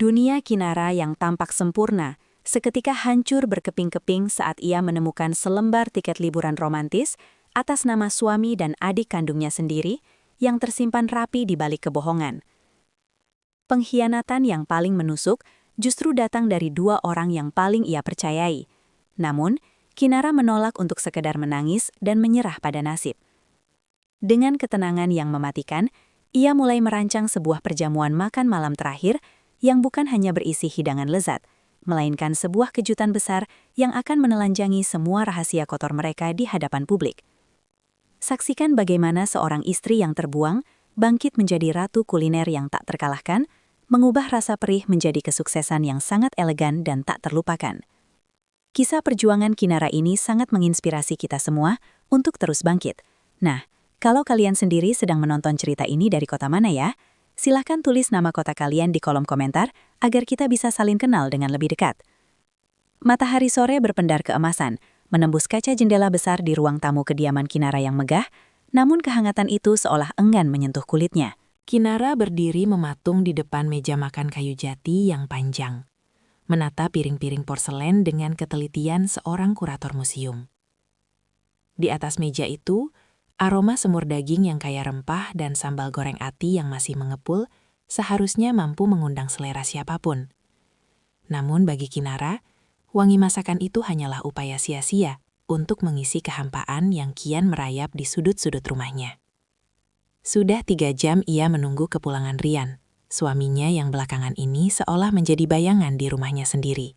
Dunia Kinara yang tampak sempurna seketika hancur berkeping-keping saat ia menemukan selembar tiket liburan romantis atas nama suami dan adik kandungnya sendiri yang tersimpan rapi di balik kebohongan. Pengkhianatan yang paling menusuk justru datang dari dua orang yang paling ia percayai. Namun, Kinara menolak untuk sekedar menangis dan menyerah pada nasib. Dengan ketenangan yang mematikan, ia mulai merancang sebuah perjamuan makan malam terakhir yang bukan hanya berisi hidangan lezat, melainkan sebuah kejutan besar yang akan menelanjangi semua rahasia kotor mereka di hadapan publik. Saksikan bagaimana seorang istri yang terbuang bangkit menjadi ratu kuliner yang tak terkalahkan, mengubah rasa perih menjadi kesuksesan yang sangat elegan dan tak terlupakan. Kisah perjuangan Kinara ini sangat menginspirasi kita semua untuk terus bangkit. Nah, kalau kalian sendiri sedang menonton cerita ini dari kota mana ya? Silahkan tulis nama kota kalian di kolom komentar agar kita bisa saling kenal dengan lebih dekat. Matahari sore berpendar keemasan, menembus kaca jendela besar di ruang tamu kediaman Kinara yang megah, namun kehangatan itu seolah enggan menyentuh kulitnya. Kinara berdiri mematung di depan meja makan kayu jati yang panjang, menata piring-piring porselen dengan ketelitian seorang kurator museum. Di atas meja itu, aroma semur daging yang kaya rempah dan sambal goreng ati yang masih mengepul seharusnya mampu mengundang selera siapapun. Namun bagi Kinara, wangi masakan itu hanyalah upaya sia-sia untuk mengisi kehampaan yang kian merayap di sudut-sudut rumahnya. Sudah 3 jam ia menunggu kepulangan Rian, suaminya yang belakangan ini seolah menjadi bayangan di rumahnya sendiri.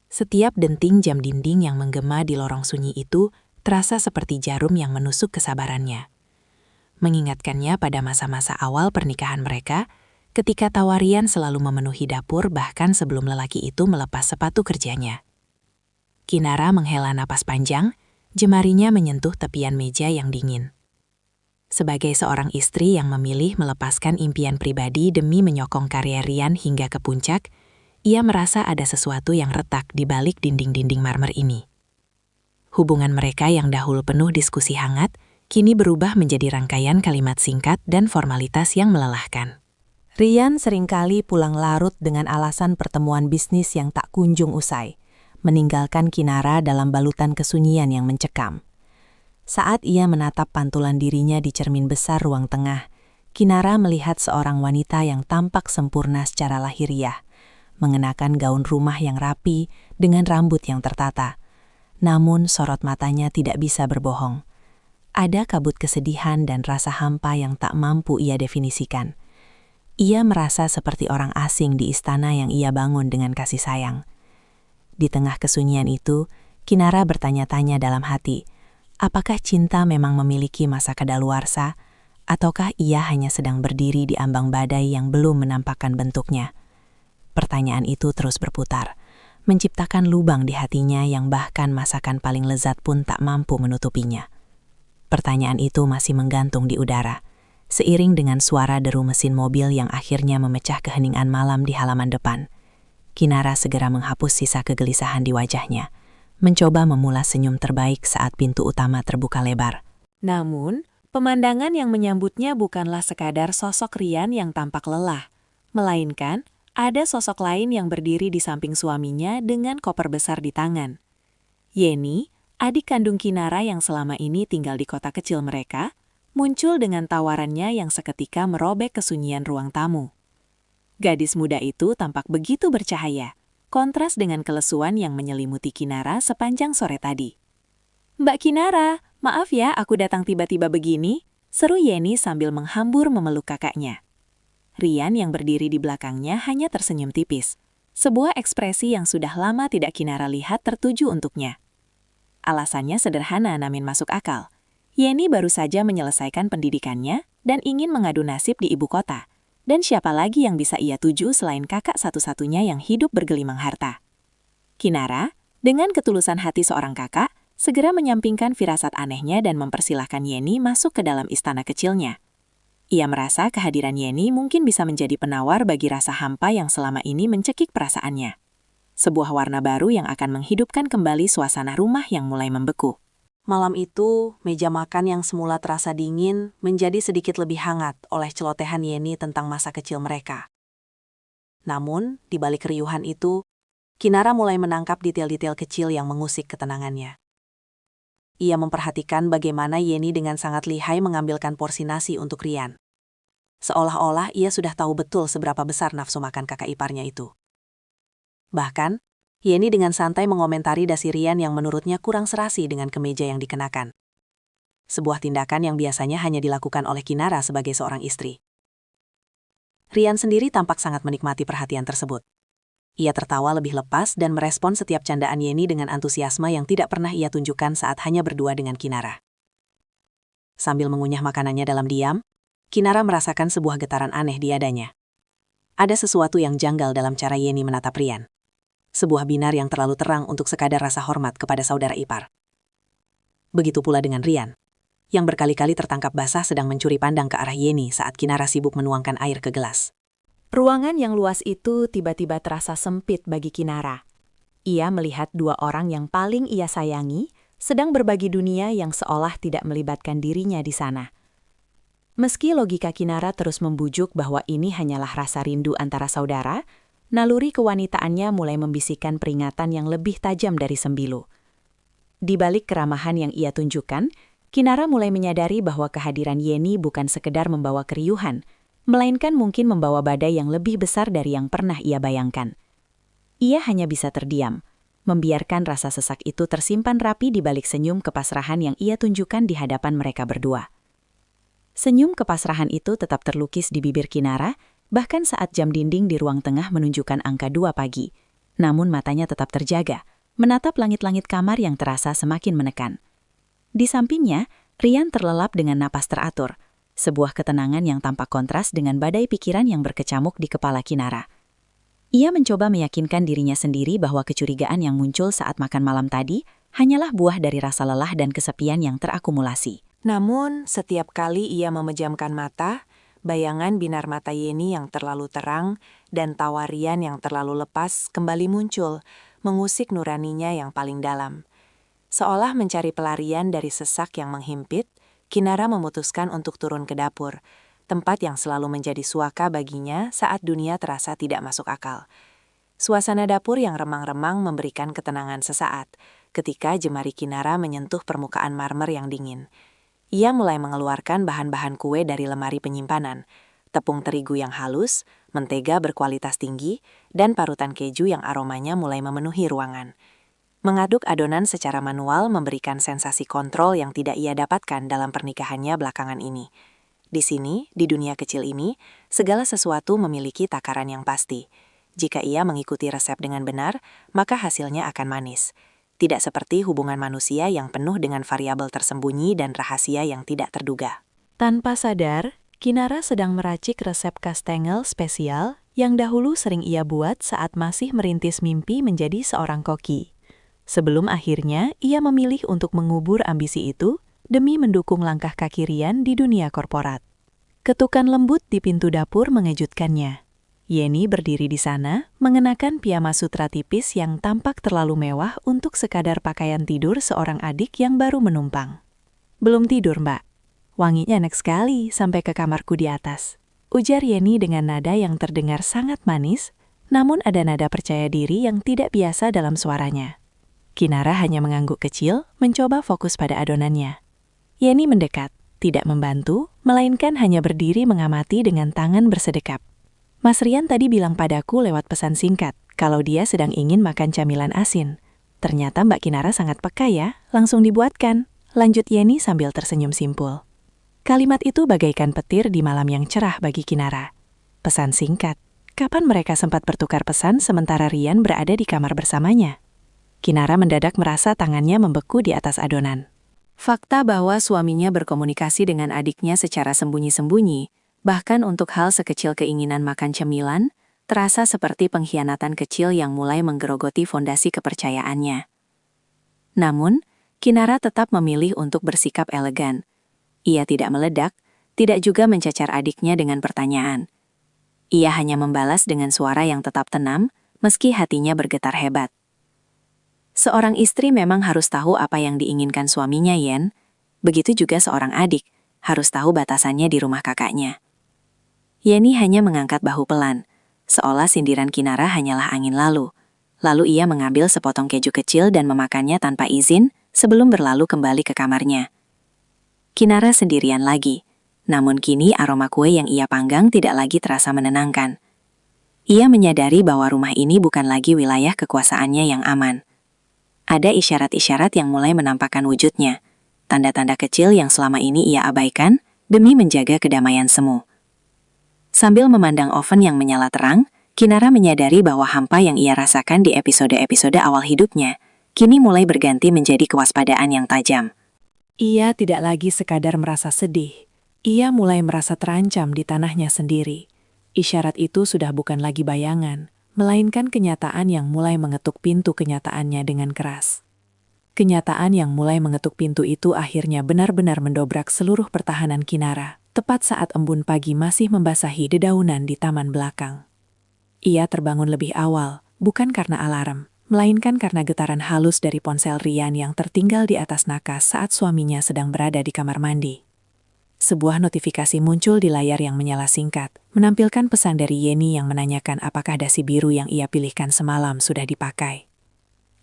Setiap denting jam dinding yang menggema di lorong sunyi itu terasa seperti jarum yang menusuk kesabarannya. Mengingatkannya pada masa-masa awal pernikahan mereka, ketika Tawarian selalu memenuhi dapur bahkan sebelum lelaki itu melepas sepatu kerjanya. Kinara menghela napas panjang, jemarinya menyentuh tepian meja yang dingin. Sebagai seorang istri yang memilih melepaskan impian pribadi demi menyokong karya Rian hingga ke puncak, ia merasa ada sesuatu yang retak di balik dinding-dinding marmer ini. Hubungan mereka yang dahulu penuh diskusi hangat, kini berubah menjadi rangkaian kalimat singkat dan formalitas yang melelahkan. Rian seringkali pulang larut dengan alasan pertemuan bisnis yang tak kunjung usai, meninggalkan Kinara dalam balutan kesunyian yang mencekam. Saat ia menatap pantulan dirinya di cermin besar ruang tengah, Kinara melihat seorang wanita yang tampak sempurna secara lahiriah, mengenakan gaun rumah yang rapi dengan rambut yang tertata. Namun sorot matanya tidak bisa berbohong. Ada kabut kesedihan dan rasa hampa yang tak mampu ia definisikan. Ia merasa seperti orang asing di istana yang ia bangun dengan kasih sayang. Di tengah kesunyian itu, Kinara bertanya-tanya dalam hati, apakah cinta memang memiliki masa kadaluarsa, ataukah ia hanya sedang berdiri di ambang badai yang belum menampakkan bentuknya? Pertanyaan itu terus berputar, menciptakan lubang di hatinya yang bahkan masakan paling lezat pun tak mampu menutupinya. Pertanyaan itu masih menggantung di udara, seiring dengan suara deru mesin mobil yang akhirnya memecah keheningan malam di halaman depan. Kinara segera menghapus sisa kegelisahan di wajahnya, mencoba memulas senyum terbaik saat pintu utama terbuka lebar. Namun, pemandangan yang menyambutnya bukanlah sekadar sosok Rian yang tampak lelah, melainkan ada sosok lain yang berdiri di samping suaminya dengan koper besar di tangan. Yeni, adik kandung Kinara yang selama ini tinggal di kota kecil mereka, muncul dengan tawarannya yang seketika merobek kesunyian ruang tamu. Gadis muda itu tampak begitu bercahaya, kontras dengan kelesuan yang menyelimuti Kinara sepanjang sore tadi. "Mbak Kinara, maaf ya aku datang tiba-tiba begini," seru Yeni sambil menghambur memeluk kakaknya. Rian yang berdiri di belakangnya hanya tersenyum tipis, sebuah ekspresi yang sudah lama tidak Kinara lihat tertuju untuknya. Alasannya sederhana namun masuk akal. Yeni baru saja menyelesaikan pendidikannya dan ingin mengadu nasib di ibu kota. Dan siapa lagi yang bisa ia tuju selain kakak satu-satunya yang hidup bergelimang harta? Kinara, dengan ketulusan hati seorang kakak, segera menyampingkan firasat anehnya dan mempersilahkan Yeni masuk ke dalam istana kecilnya. Ia merasa kehadiran Yeni mungkin bisa menjadi penawar bagi rasa hampa yang selama ini mencekik perasaannya. Sebuah warna baru yang akan menghidupkan kembali suasana rumah yang mulai membeku. Malam itu, meja makan yang semula terasa dingin menjadi sedikit lebih hangat oleh celotehan Yeni tentang masa kecil mereka. Namun, di balik keriuhan itu, Kinara mulai menangkap detail-detail kecil yang mengusik ketenangannya. Ia memperhatikan bagaimana Yeni dengan sangat lihai mengambilkan porsi nasi untuk Rian. Seolah-olah ia sudah tahu betul seberapa besar nafsu makan kakak iparnya itu. Bahkan, Yeni dengan santai mengomentari dasi Rian yang menurutnya kurang serasi dengan kemeja yang dikenakan. Sebuah tindakan yang biasanya hanya dilakukan oleh Kinara sebagai seorang istri. Rian sendiri tampak sangat menikmati perhatian tersebut. Ia tertawa lebih lepas dan merespon setiap candaan Yeni dengan antusiasme yang tidak pernah ia tunjukkan saat hanya berdua dengan Kinara. Sambil mengunyah makanannya dalam diam, Kinara merasakan sebuah getaran aneh di dadanya. Ada sesuatu yang janggal dalam cara Yeni menatap Rian. Sebuah binar yang terlalu terang untuk sekadar rasa hormat kepada saudara ipar. Begitu pula dengan Rian, yang berkali-kali tertangkap basah sedang mencuri pandang ke arah Yeni saat Kinara sibuk menuangkan air ke gelas. Ruangan yang luas itu tiba-tiba terasa sempit bagi Kinara. Ia melihat dua orang yang paling ia sayangi sedang berbagi dunia yang seolah tidak melibatkan dirinya di sana. Meski logika Kinara terus membujuk bahwa ini hanyalah rasa rindu antara saudara, naluri kewanitaannya mulai membisikkan peringatan yang lebih tajam dari sembilu. Di balik keramahan yang ia tunjukkan, Kinara mulai menyadari bahwa kehadiran Yeni bukan sekedar membawa keriuhan, melainkan mungkin membawa badai yang lebih besar dari yang pernah ia bayangkan. Ia hanya bisa terdiam, membiarkan rasa sesak itu tersimpan rapi di balik senyum kepasrahan yang ia tunjukkan di hadapan mereka berdua. Senyum kepasrahan itu tetap terlukis di bibir Kinara, bahkan saat jam dinding di ruang tengah menunjukkan angka 2 pagi. Namun matanya tetap terjaga, menatap langit-langit kamar yang terasa semakin menekan. Di sampingnya, Rian terlelap dengan napas teratur, sebuah ketenangan yang tampak kontras dengan badai pikiran yang berkecamuk di kepala Kinara. Ia mencoba meyakinkan dirinya sendiri bahwa kecurigaan yang muncul saat makan malam tadi hanyalah buah dari rasa lelah dan kesepian yang terakumulasi. Namun, setiap kali ia memejamkan mata, bayangan binar mata Yeni yang terlalu terang dan tawa Rian yang terlalu lepas kembali muncul, mengusik nuraninya yang paling dalam. Seolah mencari pelarian dari sesak yang menghimpit, Kinara memutuskan untuk turun ke dapur, tempat yang selalu menjadi suaka baginya saat dunia terasa tidak masuk akal. Suasana dapur yang remang-remang memberikan ketenangan sesaat, ketika jemari Kinara menyentuh permukaan marmer yang dingin. Ia mulai mengeluarkan bahan-bahan kue dari lemari penyimpanan, tepung terigu yang halus, mentega berkualitas tinggi, dan parutan keju yang aromanya mulai memenuhi ruangan. Mengaduk adonan secara manual memberikan sensasi kontrol yang tidak ia dapatkan dalam pernikahannya belakangan ini. Di sini, di dunia kecil ini, segala sesuatu memiliki takaran yang pasti. Jika ia mengikuti resep dengan benar, maka hasilnya akan manis. Tidak seperti hubungan manusia yang penuh dengan variabel tersembunyi dan rahasia yang tidak terduga. Tanpa sadar, Kinara sedang meracik resep kastengel spesial yang dahulu sering ia buat saat masih merintis mimpi menjadi seorang koki. Sebelum akhirnya ia memilih untuk mengubur ambisi itu demi mendukung langkah kaki Rian di dunia korporat. Ketukan lembut di pintu dapur mengejutkannya. Yeni berdiri di sana, mengenakan piyama sutra tipis yang tampak terlalu mewah untuk sekadar pakaian tidur seorang adik yang baru menumpang. "Belum tidur, Mbak. Wanginya enak sekali sampai ke kamarku di atas," ujar Yeni dengan nada yang terdengar sangat manis, namun ada nada percaya diri yang tidak biasa dalam suaranya. Kinara hanya mengangguk kecil, mencoba fokus pada adonannya. Yeni mendekat, tidak membantu, melainkan hanya berdiri mengamati dengan tangan bersedekap. "Mas Rian tadi bilang padaku lewat pesan singkat, kalau dia sedang ingin makan camilan asin. Ternyata Mbak Kinara sangat peka ya, langsung dibuatkan," lanjut Yeni sambil tersenyum simpul. Kalimat itu bagaikan petir di malam yang cerah bagi Kinara. Pesan singkat. Kapan mereka sempat bertukar pesan sementara Rian berada di kamar bersamanya? Kinara mendadak merasa tangannya membeku di atas adonan. Fakta bahwa suaminya berkomunikasi dengan adiknya secara sembunyi-sembunyi, bahkan untuk hal sekecil keinginan makan cemilan, terasa seperti pengkhianatan kecil yang mulai menggerogoti fondasi kepercayaannya. Namun, Kinara tetap memilih untuk bersikap elegan. Ia tidak meledak, tidak juga mencacar adiknya dengan pertanyaan. Ia hanya membalas dengan suara yang tetap tenang, meski hatinya bergetar hebat. Seorang istri memang harus tahu apa yang diinginkan suaminya, Yen. Begitu juga seorang adik, harus tahu batasannya di rumah kakaknya. Yeni hanya mengangkat bahu pelan, seolah sindiran Kinara hanyalah angin lalu. Lalu ia mengambil sepotong keju kecil dan memakannya tanpa izin sebelum berlalu kembali ke kamarnya. Kinara sendirian lagi, namun kini aroma kue yang ia panggang tidak lagi terasa menenangkan. Ia menyadari bahwa rumah ini bukan lagi wilayah kekuasaannya yang aman. Ada isyarat-isyarat yang mulai menampakkan wujudnya, tanda-tanda kecil yang selama ini ia abaikan demi menjaga kedamaian semu. Sambil memandang oven yang menyala terang, Kinara menyadari bahwa hampa yang ia rasakan di episode-episode awal hidupnya kini mulai berganti menjadi kewaspadaan yang tajam. Ia tidak lagi sekadar merasa sedih. Ia mulai merasa terancam di tanahnya sendiri. Isyarat itu sudah bukan lagi bayangan, melainkan kenyataan yang mulai mengetuk pintu kenyataannya dengan keras. Kenyataan yang mulai mengetuk pintu itu akhirnya benar-benar mendobrak seluruh pertahanan Kinara, tepat saat embun pagi masih membasahi dedaunan di taman belakang. Ia terbangun lebih awal, bukan karena alarm, melainkan karena getaran halus dari ponsel Rian yang tertinggal di atas nakas saat suaminya sedang berada di kamar mandi. Sebuah notifikasi muncul di layar yang menyala singkat, menampilkan pesan dari Yeni yang menanyakan apakah dasi biru yang ia pilihkan semalam sudah dipakai.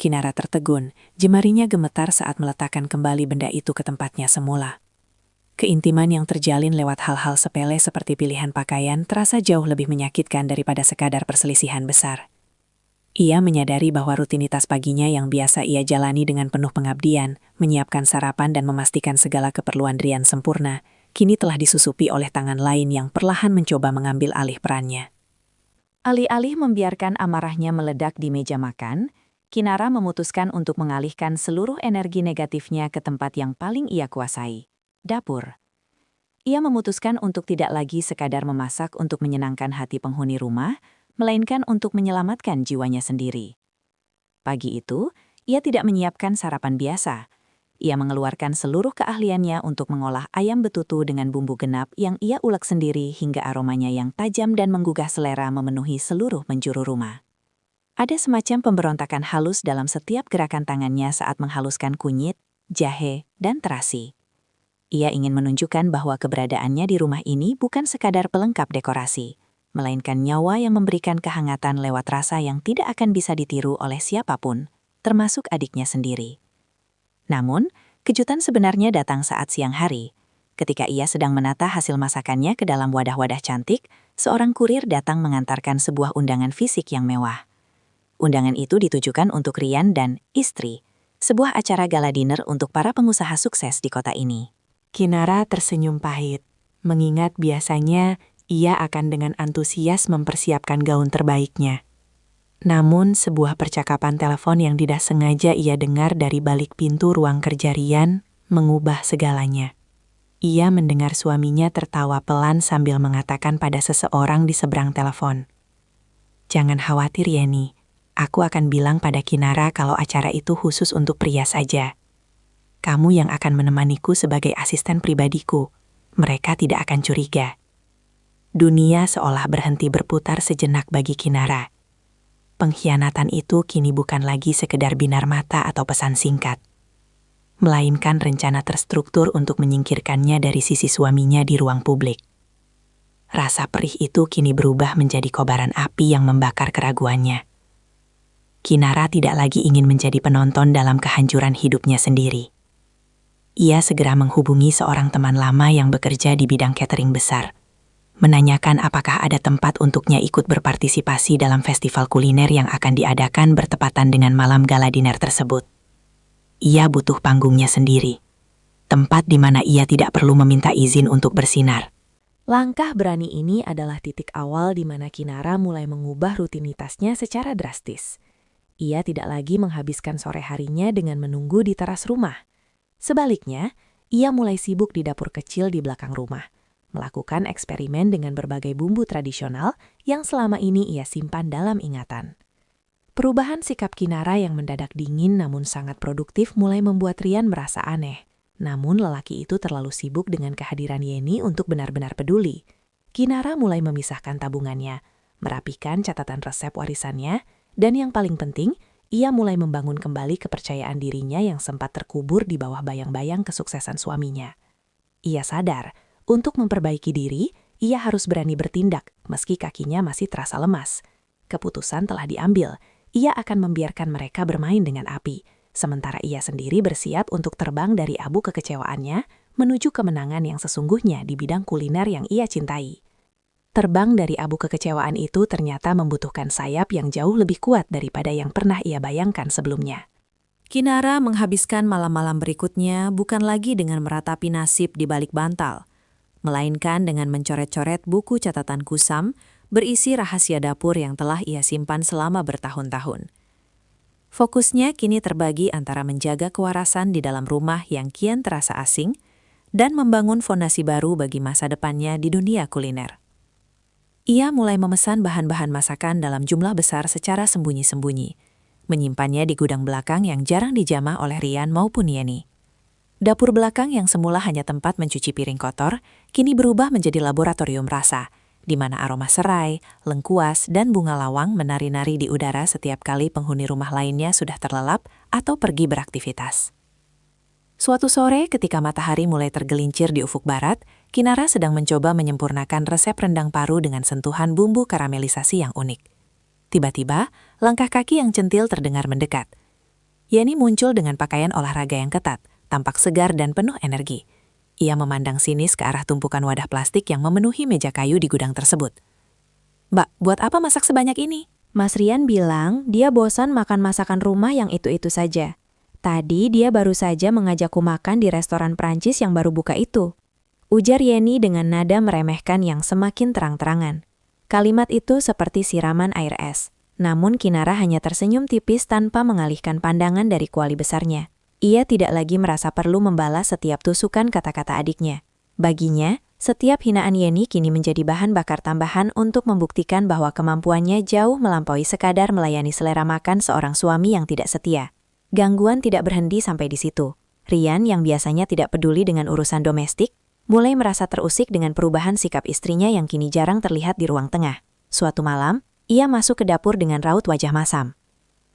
Kinara tertegun, jemarinya gemetar saat meletakkan kembali benda itu ke tempatnya semula. Keintiman yang terjalin lewat hal-hal sepele seperti pilihan pakaian terasa jauh lebih menyakitkan daripada sekadar perselisihan besar. Ia menyadari bahwa rutinitas paginya yang biasa ia jalani dengan penuh pengabdian, menyiapkan sarapan dan memastikan segala keperluan Rian sempurna, kini telah disusupi oleh tangan lain yang perlahan mencoba mengambil alih perannya. Alih-alih membiarkan amarahnya meledak di meja makan, Kinara memutuskan untuk mengalihkan seluruh energi negatifnya ke tempat yang paling ia kuasai, dapur. Ia memutuskan untuk tidak lagi sekadar memasak untuk menyenangkan hati penghuni rumah, melainkan untuk menyelamatkan jiwanya sendiri. Pagi itu, ia tidak menyiapkan sarapan biasa. Ia mengeluarkan seluruh keahliannya untuk mengolah ayam betutu dengan bumbu genap yang ia ulek sendiri hingga aromanya yang tajam dan menggugah selera memenuhi seluruh penjuru rumah. Ada semacam pemberontakan halus dalam setiap gerakan tangannya saat menghaluskan kunyit, jahe, dan terasi. Ia ingin menunjukkan bahwa keberadaannya di rumah ini bukan sekadar pelengkap dekorasi, melainkan nyawa yang memberikan kehangatan lewat rasa yang tidak akan bisa ditiru oleh siapapun, termasuk adiknya sendiri. Namun, kejutan sebenarnya datang saat siang hari. Ketika ia sedang menata hasil masakannya ke dalam wadah-wadah cantik, seorang kurir datang mengantarkan sebuah undangan fisik yang mewah. Undangan itu ditujukan untuk Rian dan istri, sebuah acara gala dinner untuk para pengusaha sukses di kota ini. Kinara tersenyum pahit, mengingat biasanya ia akan dengan antusias mempersiapkan gaun terbaiknya. Namun, sebuah percakapan telepon yang tidak sengaja ia dengar dari balik pintu ruang kerja Rian mengubah segalanya. Ia mendengar suaminya tertawa pelan sambil mengatakan pada seseorang di seberang telepon, "Jangan khawatir, Yeni. Aku akan bilang pada Kinara kalau acara itu khusus untuk pria saja. Kamu yang akan menemaniku sebagai asisten pribadiku. Mereka tidak akan curiga." Dunia seolah berhenti berputar sejenak bagi Kinara. Pengkhianatan itu kini bukan lagi sekedar binar mata atau pesan singkat, melainkan rencana terstruktur untuk menyingkirkannya dari sisi suaminya di ruang publik. Rasa perih itu kini berubah menjadi kobaran api yang membakar keraguannya. Kinara tidak lagi ingin menjadi penonton dalam kehancuran hidupnya sendiri. Ia segera menghubungi seorang teman lama yang bekerja di bidang catering besar, menanyakan apakah ada tempat untuknya ikut berpartisipasi dalam festival kuliner yang akan diadakan bertepatan dengan malam gala dinner tersebut. Ia butuh panggungnya sendiri, tempat di mana ia tidak perlu meminta izin untuk bersinar. Langkah berani ini adalah titik awal di mana Kinara mulai mengubah rutinitasnya secara drastis. Ia tidak lagi menghabiskan sore harinya dengan menunggu di teras rumah. Sebaliknya, ia mulai sibuk di dapur kecil di belakang rumah, melakukan eksperimen dengan berbagai bumbu tradisional yang selama ini ia simpan dalam ingatan. Perubahan sikap Kinara yang mendadak dingin namun sangat produktif mulai membuat Rian merasa aneh. Namun lelaki itu terlalu sibuk dengan kehadiran Yeni untuk benar-benar peduli. Kinara mulai memisahkan tabungannya, merapikan catatan resep warisannya, dan yang paling penting, ia mulai membangun kembali kepercayaan dirinya yang sempat terkubur di bawah bayang-bayang kesuksesan suaminya. Ia sadar, untuk memperbaiki diri, ia harus berani bertindak meski kakinya masih terasa lemas. Keputusan telah diambil, ia akan membiarkan mereka bermain dengan api, sementara ia sendiri bersiap untuk terbang dari abu kekecewaannya menuju kemenangan yang sesungguhnya di bidang kuliner yang ia cintai. Terbang dari abu kekecewaan itu ternyata membutuhkan sayap yang jauh lebih kuat daripada yang pernah ia bayangkan sebelumnya. Kinara menghabiskan malam-malam berikutnya bukan lagi dengan meratapi nasib di balik bantal, melainkan dengan mencoret-coret buku catatan kusam berisi rahasia dapur yang telah ia simpan selama bertahun-tahun. Fokusnya kini terbagi antara menjaga kewarasan di dalam rumah yang kian terasa asing dan membangun fondasi baru bagi masa depannya di dunia kuliner. Ia mulai memesan bahan-bahan masakan dalam jumlah besar secara sembunyi-sembunyi, menyimpannya di gudang belakang yang jarang dijamah oleh Rian maupun Yeni. Dapur belakang yang semula hanya tempat mencuci piring kotor, kini berubah menjadi laboratorium rasa, di mana aroma serai, lengkuas, dan bunga lawang menari-nari di udara setiap kali penghuni rumah lainnya sudah terlelap atau pergi beraktivitas. Suatu sore ketika matahari mulai tergelincir di ufuk barat, Kinara sedang mencoba menyempurnakan resep rendang paru dengan sentuhan bumbu karamelisasi yang unik. Tiba-tiba, langkah kaki yang centil terdengar mendekat. Yeni muncul dengan pakaian olahraga yang ketat, tampak segar dan penuh energi. Ia memandang sinis ke arah tumpukan wadah plastik yang memenuhi meja kayu di gudang tersebut. "Mbak, buat apa masak sebanyak ini?" Mas Rian bilang dia bosan makan masakan rumah yang itu-itu saja. Tadi dia baru saja mengajakku makan di restoran Prancis yang baru buka itu. Ujar Yeni dengan nada meremehkan yang semakin terang-terangan. Kalimat itu seperti siraman air es. Namun Kinara hanya tersenyum tipis tanpa mengalihkan pandangan dari kuali besarnya. Ia tidak lagi merasa perlu membalas setiap tusukan kata-kata adiknya. Baginya, setiap hinaan Yeni kini menjadi bahan bakar tambahan untuk membuktikan bahwa kemampuannya jauh melampaui sekadar melayani selera makan seorang suami yang tidak setia. Gangguan tidak berhenti sampai di situ. Rian yang biasanya tidak peduli dengan urusan domestik, mulai merasa terusik dengan perubahan sikap istrinya yang kini jarang terlihat di ruang tengah. Suatu malam, ia masuk ke dapur dengan raut wajah masam.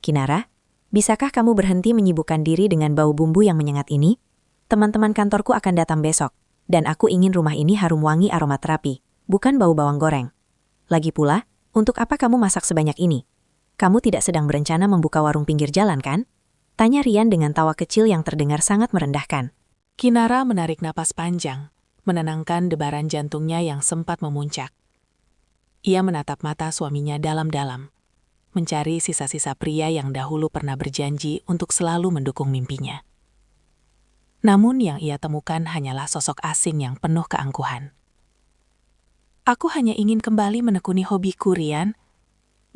"Kinara, bisakah kamu berhenti menyibukkan diri dengan bau bumbu yang menyengat ini? Teman-teman kantorku akan datang besok, dan aku ingin rumah ini harum wangi aromaterapi, bukan bau bawang goreng. Lagi pula, untuk apa kamu masak sebanyak ini? Kamu tidak sedang berencana membuka warung pinggir jalan, kan?" Tanya Rian dengan tawa kecil yang terdengar sangat merendahkan. Kinara menarik napas panjang, menenangkan debaran jantungnya yang sempat memuncak. Ia menatap mata suaminya dalam-dalam, mencari sisa-sisa pria yang dahulu pernah berjanji untuk selalu mendukung mimpinya. Namun yang ia temukan hanyalah sosok asing yang penuh keangkuhan. "Aku hanya ingin kembali menekuni hobiku, Rian.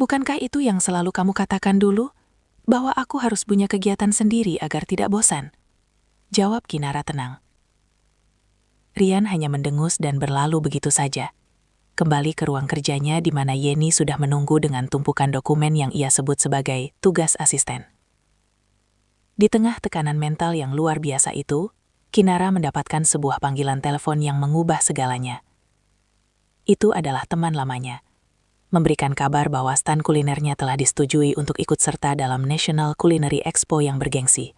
Bukankah itu yang selalu kamu katakan dulu? Bahwa aku harus punya kegiatan sendiri agar tidak bosan?" Jawab Kinara tenang. Rian hanya mendengus dan berlalu begitu saja. Kembali ke ruang kerjanya di mana Yeni sudah menunggu dengan tumpukan dokumen yang ia sebut sebagai tugas asisten. Di tengah tekanan mental yang luar biasa itu, Kinara mendapatkan sebuah panggilan telepon yang mengubah segalanya. Itu adalah teman lamanya, memberikan kabar bahwa stand kulinernya telah disetujui untuk ikut serta dalam National Culinary Expo yang bergengsi.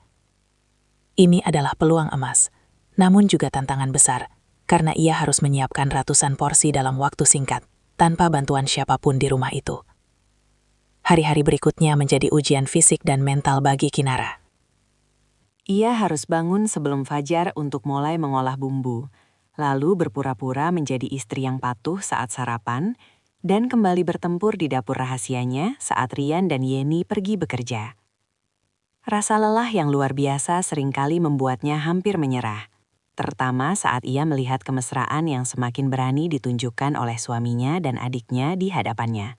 Ini adalah peluang emas, namun juga tantangan besar, karena ia harus menyiapkan ratusan porsi dalam waktu singkat, tanpa bantuan siapapun di rumah itu. Hari-hari berikutnya menjadi ujian fisik dan mental bagi Kinara. Ia harus bangun sebelum fajar untuk mulai mengolah bumbu, lalu berpura-pura menjadi istri yang patuh saat sarapan, dan kembali bertempur di dapur rahasianya saat Rian dan Yeni pergi bekerja. Rasa lelah yang luar biasa seringkali membuatnya hampir menyerah, terutama saat ia melihat kemesraan yang semakin berani ditunjukkan oleh suaminya dan adiknya di hadapannya.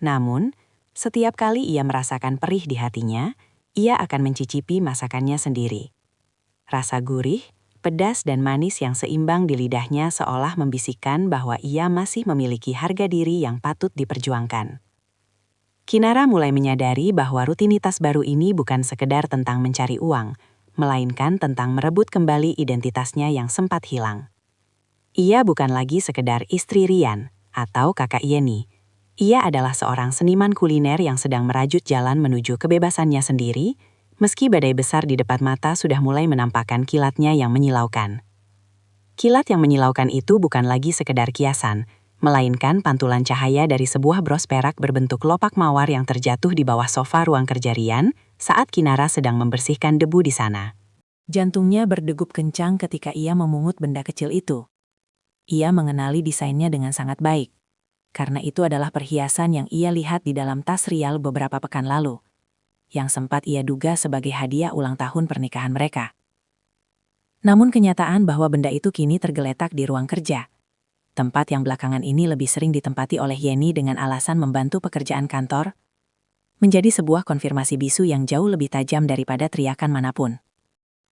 Namun, setiap kali ia merasakan perih di hatinya, ia akan mencicipi masakannya sendiri. Rasa gurih, pedas dan manis yang seimbang di lidahnya seolah membisikkan bahwa ia masih memiliki harga diri yang patut diperjuangkan. Kinara mulai menyadari bahwa rutinitas baru ini bukan sekedar tentang mencari uang, melainkan tentang merebut kembali identitasnya yang sempat hilang. Ia bukan lagi sekedar istri Rian atau kakak Yeni. Ia adalah seorang seniman kuliner yang sedang merajut jalan menuju kebebasannya sendiri, meski badai besar di depan mata sudah mulai menampakkan kilatnya yang menyilaukan. Kilat yang menyilaukan itu bukan lagi sekedar kiasan, melainkan pantulan cahaya dari sebuah bros perak berbentuk lopak mawar yang terjatuh di bawah sofa ruang kerja Rian saat Kinara sedang membersihkan debu di sana. Jantungnya berdegup kencang ketika ia memungut benda kecil itu. Ia mengenali desainnya dengan sangat baik, karena itu adalah perhiasan yang ia lihat di dalam tas Rial beberapa pekan lalu, yang sempat ia duga sebagai hadiah ulang tahun pernikahan mereka. Namun kenyataan bahwa benda itu kini tergeletak di ruang kerja, tempat yang belakangan ini lebih sering ditempati oleh Yeni dengan alasan membantu pekerjaan kantor, menjadi sebuah konfirmasi bisu yang jauh lebih tajam daripada teriakan manapun.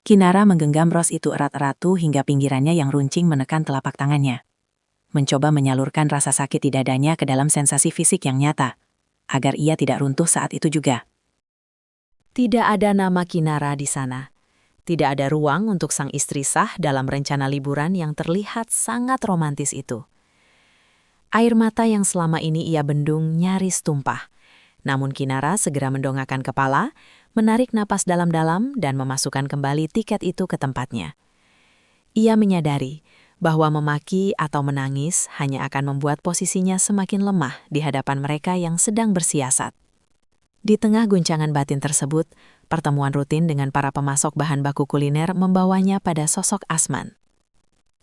Kinara menggenggam bros itu erat-erat hingga pinggirannya yang runcing menekan telapak tangannya, mencoba menyalurkan rasa sakit di dadanya ke dalam sensasi fisik yang nyata, agar ia tidak runtuh saat itu juga. Tidak ada nama Kinara di sana. Tidak ada ruang untuk sang istri sah dalam rencana liburan yang terlihat sangat romantis itu. Air mata yang selama ini ia bendung nyaris tumpah. Namun Kinara segera mendongakkan kepala, menarik napas dalam-dalam dan memasukkan kembali tiket itu ke tempatnya. Ia menyadari bahwa memaki atau menangis hanya akan membuat posisinya semakin lemah di hadapan mereka yang sedang bersiasat. Di tengah guncangan batin tersebut, pertemuan rutin dengan para pemasok bahan baku kuliner membawanya pada sosok Asman.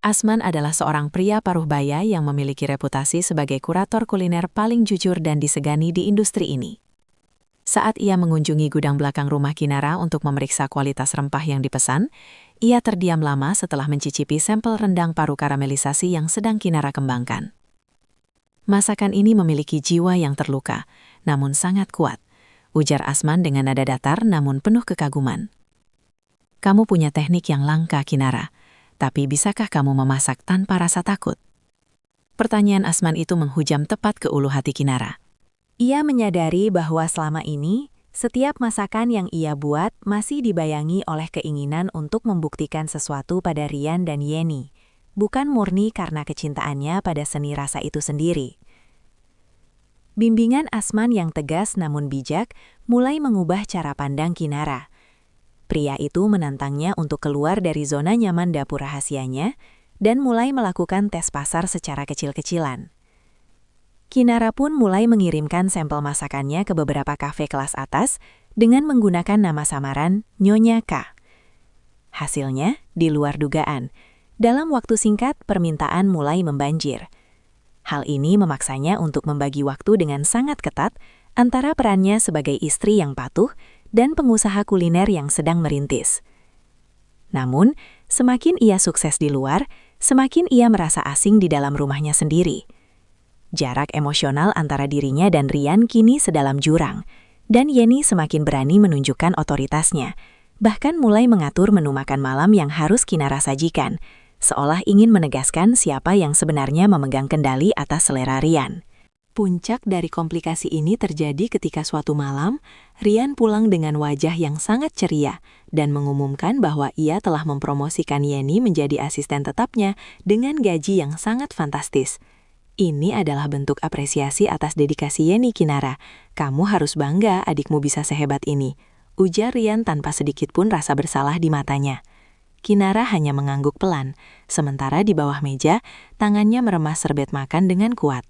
Asman adalah seorang pria paruh baya yang memiliki reputasi sebagai kurator kuliner paling jujur dan disegani di industri ini. Saat ia mengunjungi gudang belakang rumah Kinara untuk memeriksa kualitas rempah yang dipesan, ia terdiam lama setelah mencicipi sampel rendang paru karamelisasi yang sedang Kinara kembangkan. Masakan ini memiliki jiwa yang terluka, namun sangat kuat, ujar Asman dengan nada datar namun penuh kekaguman. Kamu punya teknik yang langka, Kinara, tapi bisakah kamu memasak tanpa rasa takut? Pertanyaan Asman itu menghujam tepat ke ulu hati Kinara. Ia menyadari bahwa selama ini, setiap masakan yang ia buat masih dibayangi oleh keinginan untuk membuktikan sesuatu pada Rian dan Yeni, bukan murni karena kecintaannya pada seni rasa itu sendiri. Bimbingan Asman yang tegas namun bijak mulai mengubah cara pandang Kinara. Pria itu menantangnya untuk keluar dari zona nyaman dapur rahasianya dan mulai melakukan tes pasar secara kecil-kecilan. Kinara pun mulai mengirimkan sampel masakannya ke beberapa kafe kelas atas dengan menggunakan nama samaran Nyonya K. Hasilnya, di luar dugaan, dalam waktu singkat permintaan mulai membanjir. Hal ini memaksanya untuk membagi waktu dengan sangat ketat antara perannya sebagai istri yang patuh dan pengusaha kuliner yang sedang merintis. Namun, semakin ia sukses di luar, semakin ia merasa asing di dalam rumahnya sendiri. Jarak emosional antara dirinya dan Rian kini sedalam jurang, dan Yeni semakin berani menunjukkan otoritasnya, bahkan mulai mengatur menu makan malam yang harus Kinara sajikan, seolah ingin menegaskan siapa yang sebenarnya memegang kendali atas selera Rian. Puncak dari komplikasi ini terjadi ketika suatu malam, Rian pulang dengan wajah yang sangat ceria dan mengumumkan bahwa ia telah mempromosikan Yeni menjadi asisten tetapnya dengan gaji yang sangat fantastis. Ini adalah bentuk apresiasi atas dedikasi Yeni, Kinara. Kamu harus bangga adikmu bisa sehebat ini, ujar Rian tanpa sedikit pun rasa bersalah di matanya. Kinara hanya mengangguk pelan, sementara di bawah meja, tangannya meremas serbet makan dengan kuat.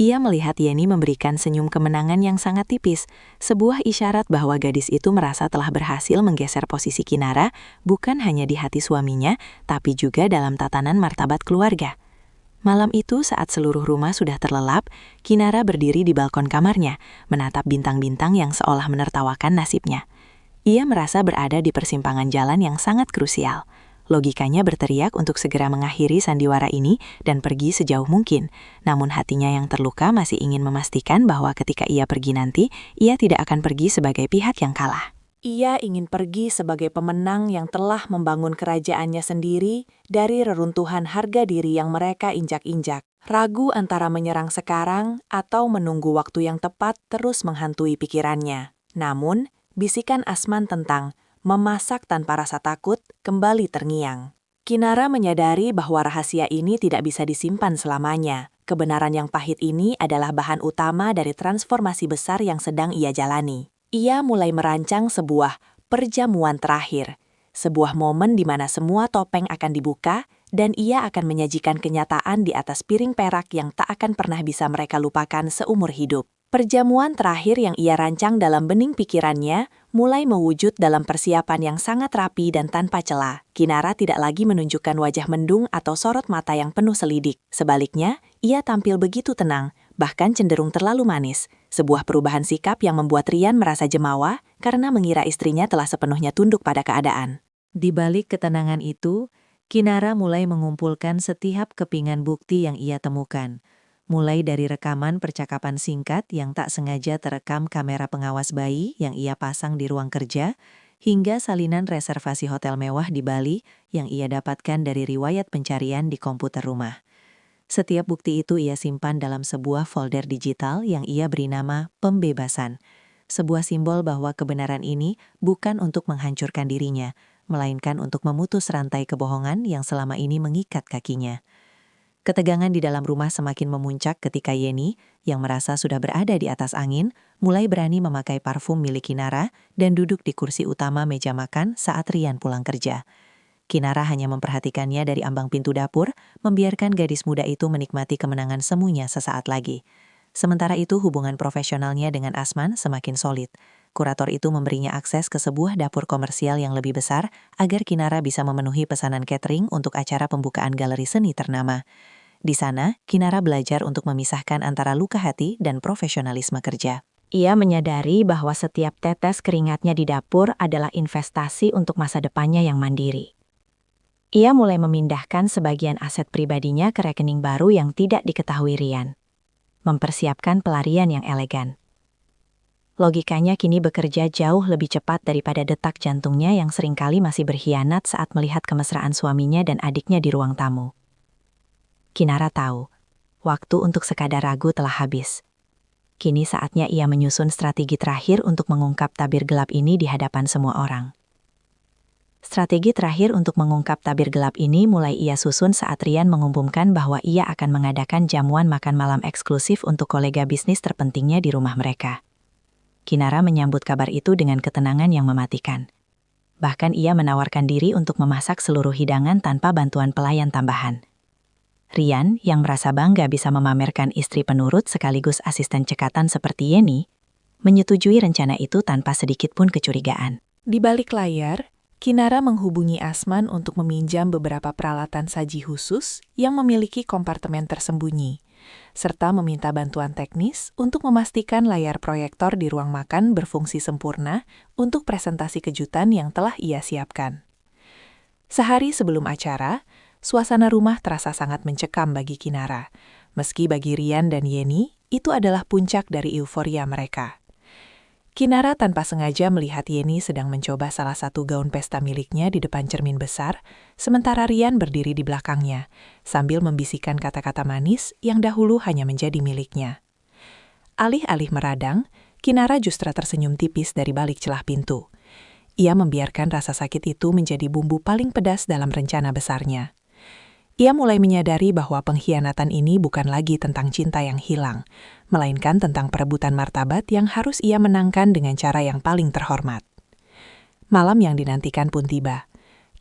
Ia melihat Yeni memberikan senyum kemenangan yang sangat tipis, sebuah isyarat bahwa gadis itu merasa telah berhasil menggeser posisi Kinara bukan hanya di hati suaminya, tapi juga dalam tatanan martabat keluarga. Malam itu saat seluruh rumah sudah terlelap, Kinara berdiri di balkon kamarnya, menatap bintang-bintang yang seolah menertawakan nasibnya. Ia merasa berada di persimpangan jalan yang sangat krusial. Logikanya berteriak untuk segera mengakhiri sandiwara ini dan pergi sejauh mungkin. Namun hatinya yang terluka masih ingin memastikan bahwa ketika ia pergi nanti, ia tidak akan pergi sebagai pihak yang kalah. Ia ingin pergi sebagai pemenang yang telah membangun kerajaannya sendiri dari reruntuhan harga diri yang mereka injak-injak. Ragu antara menyerang sekarang atau menunggu waktu yang tepat terus menghantui pikirannya. Namun, bisikan Asman tentang memasak tanpa rasa takut kembali terngiang. Kinara menyadari bahwa rahasia ini tidak bisa disimpan selamanya. Kebenaran yang pahit ini adalah bahan utama dari transformasi besar yang sedang ia jalani. Ia mulai merancang sebuah perjamuan terakhir, sebuah momen di mana semua topeng akan dibuka dan ia akan menyajikan kenyataan di atas piring perak yang tak akan pernah bisa mereka lupakan seumur hidup. Perjamuan terakhir yang ia rancang dalam bening pikirannya mulai mewujud dalam persiapan yang sangat rapi dan tanpa celah. Kinara tidak lagi menunjukkan wajah mendung atau sorot mata yang penuh selidik. Sebaliknya, ia tampil begitu tenang, bahkan cenderung terlalu manis. Sebuah perubahan sikap yang membuat Rian merasa jemawa karena mengira istrinya telah sepenuhnya tunduk pada keadaan. Di balik ketenangan itu, Kinara mulai mengumpulkan setiap kepingan bukti yang ia temukan. Mulai dari rekaman percakapan singkat yang tak sengaja terekam kamera pengawas bayi yang ia pasang di ruang kerja, hingga salinan reservasi hotel mewah di Bali yang ia dapatkan dari riwayat pencarian di komputer rumah. Setiap bukti itu ia simpan dalam sebuah folder digital yang ia beri nama Pembebasan. Sebuah simbol bahwa kebenaran ini bukan untuk menghancurkan dirinya, melainkan untuk memutus rantai kebohongan yang selama ini mengikat kakinya. Ketegangan di dalam rumah semakin memuncak ketika Yeni, yang merasa sudah berada di atas angin, mulai berani memakai parfum milik Kinara dan duduk di kursi utama meja makan saat Rian pulang kerja. Kinara hanya memperhatikannya dari ambang pintu dapur, membiarkan gadis muda itu menikmati kemenangan semuanya sesaat lagi. Sementara itu hubungan profesionalnya dengan Asman semakin solid. Kurator itu memberinya akses ke sebuah dapur komersial yang lebih besar agar Kinara bisa memenuhi pesanan catering untuk acara pembukaan galeri seni ternama. Di sana, Kinara belajar untuk memisahkan antara luka hati dan profesionalisme kerja. Ia menyadari bahwa setiap tetes keringatnya di dapur adalah investasi untuk masa depannya yang mandiri. Ia mulai memindahkan sebagian aset pribadinya ke rekening baru yang tidak diketahui Rian. Mempersiapkan pelarian yang elegan. Logikanya kini bekerja jauh lebih cepat daripada detak jantungnya yang seringkali masih berkhianat saat melihat kemesraan suaminya dan adiknya di ruang tamu. Kinara tahu, waktu untuk sekadar ragu telah habis. Kini saatnya ia menyusun strategi terakhir untuk mengungkap tabir gelap ini di hadapan semua orang. Strategi terakhir untuk mengungkap tabir gelap ini mulai ia susun saat Rian mengumumkan bahwa ia akan mengadakan jamuan makan malam eksklusif untuk kolega bisnis terpentingnya di rumah mereka. Kinara menyambut kabar itu dengan ketenangan yang mematikan. Bahkan ia menawarkan diri untuk memasak seluruh hidangan tanpa bantuan pelayan tambahan. Rian, yang merasa bangga bisa memamerkan istri penurut sekaligus asisten cekatan seperti Yeni, menyetujui rencana itu tanpa sedikit pun kecurigaan. Di balik layar, Kinara menghubungi Asman untuk meminjam beberapa peralatan saji khusus yang memiliki kompartemen tersembunyi, serta meminta bantuan teknis untuk memastikan layar proyektor di ruang makan berfungsi sempurna untuk presentasi kejutan yang telah ia siapkan. Sehari sebelum acara, suasana rumah terasa sangat mencekam bagi Kinara. Meski bagi Rian dan Yeni, itu adalah puncak dari euforia mereka. Kinara tanpa sengaja melihat Yeni sedang mencoba salah satu gaun pesta miliknya di depan cermin besar, sementara Rian berdiri di belakangnya, sambil membisikkan kata-kata manis yang dahulu hanya menjadi miliknya. Alih-alih meradang, Kinara justru tersenyum tipis dari balik celah pintu. Ia membiarkan rasa sakit itu menjadi bumbu paling pedas dalam rencana besarnya. Ia mulai menyadari bahwa pengkhianatan ini bukan lagi tentang cinta yang hilang, melainkan tentang perebutan martabat yang harus ia menangkan dengan cara yang paling terhormat. Malam yang dinantikan pun tiba.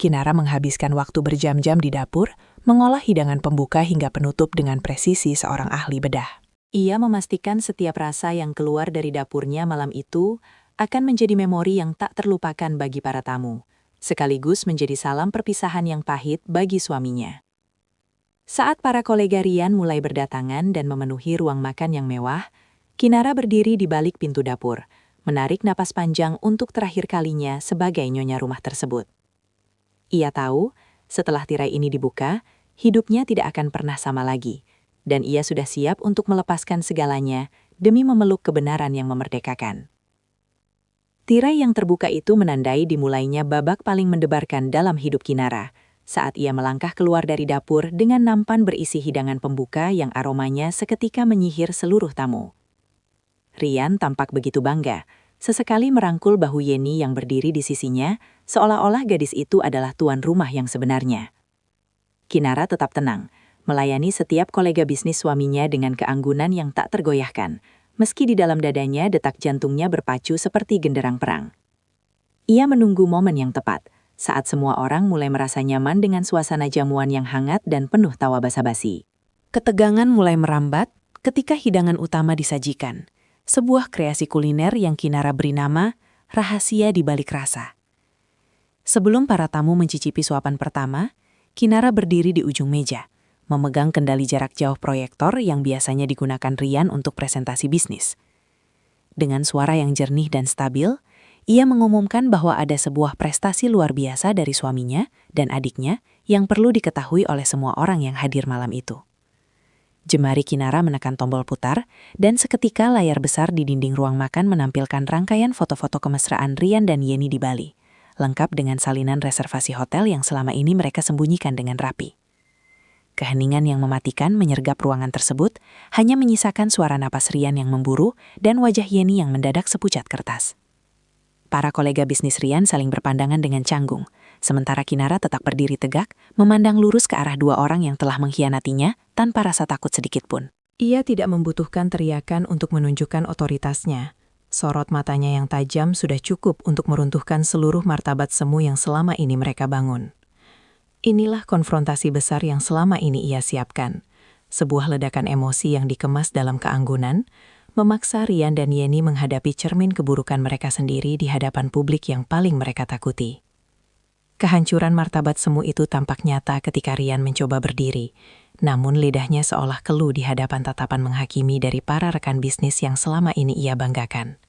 Kinara menghabiskan waktu berjam-jam di dapur, mengolah hidangan pembuka hingga penutup dengan presisi seorang ahli bedah. Ia memastikan setiap rasa yang keluar dari dapurnya malam itu akan menjadi memori yang tak terlupakan bagi para tamu, sekaligus menjadi salam perpisahan yang pahit bagi suaminya. Saat para kolega Rian mulai berdatangan dan memenuhi ruang makan yang mewah, Kinara berdiri di balik pintu dapur, menarik napas panjang untuk terakhir kalinya sebagai nyonya rumah tersebut. Ia tahu, setelah tirai ini dibuka, hidupnya tidak akan pernah sama lagi, dan ia sudah siap untuk melepaskan segalanya demi memeluk kebenaran yang memerdekakan. Tirai yang terbuka itu menandai dimulainya babak paling mendebarkan dalam hidup Kinara, saat ia melangkah keluar dari dapur dengan nampan berisi hidangan pembuka yang aromanya seketika menyihir seluruh tamu. Rian tampak begitu bangga, sesekali merangkul bahu Yeni yang berdiri di sisinya, seolah-olah gadis itu adalah tuan rumah yang sebenarnya. Kinara tetap tenang, melayani setiap kolega bisnis suaminya dengan keanggunan yang tak tergoyahkan, meski di dalam dadanya detak jantungnya berpacu seperti genderang perang. Ia menunggu momen yang tepat, saat semua orang mulai merasa nyaman dengan suasana jamuan yang hangat dan penuh tawa basa-basi. Ketegangan mulai merambat ketika hidangan utama disajikan, sebuah kreasi kuliner yang Kinara beri nama Rahasia di Balik Rasa. Sebelum para tamu mencicipi suapan pertama, Kinara berdiri di ujung meja, memegang kendali jarak jauh proyektor yang biasanya digunakan Rian untuk presentasi bisnis. Dengan suara yang jernih dan stabil, ia mengumumkan bahwa ada sebuah prestasi luar biasa dari suaminya dan adiknya yang perlu diketahui oleh semua orang yang hadir malam itu. Jemari Kinara menekan tombol putar, dan seketika layar besar di dinding ruang makan menampilkan rangkaian foto-foto kemesraan Rian dan Yeni di Bali, lengkap dengan salinan reservasi hotel yang selama ini mereka sembunyikan dengan rapi. Keheningan yang mematikan menyergap ruangan tersebut, hanya menyisakan suara napas Rian yang memburu dan wajah Yeni yang mendadak sepucat kertas. Para kolega bisnis Rian saling berpandangan dengan canggung, sementara Kinara tetap berdiri tegak, memandang lurus ke arah dua orang yang telah mengkhianatinya tanpa rasa takut sedikit pun. Ia tidak membutuhkan teriakan untuk menunjukkan otoritasnya. Sorot matanya yang tajam sudah cukup untuk meruntuhkan seluruh martabat semu yang selama ini mereka bangun. Inilah konfrontasi besar yang selama ini ia siapkan. Sebuah ledakan emosi yang dikemas dalam keanggunan, memaksa Rian dan Yeni menghadapi cermin keburukan mereka sendiri di hadapan publik yang paling mereka takuti. Kehancuran martabat semu itu tampak nyata ketika Rian mencoba berdiri, namun lidahnya seolah keluh di hadapan tatapan menghakimi dari para rekan bisnis yang selama ini ia banggakan.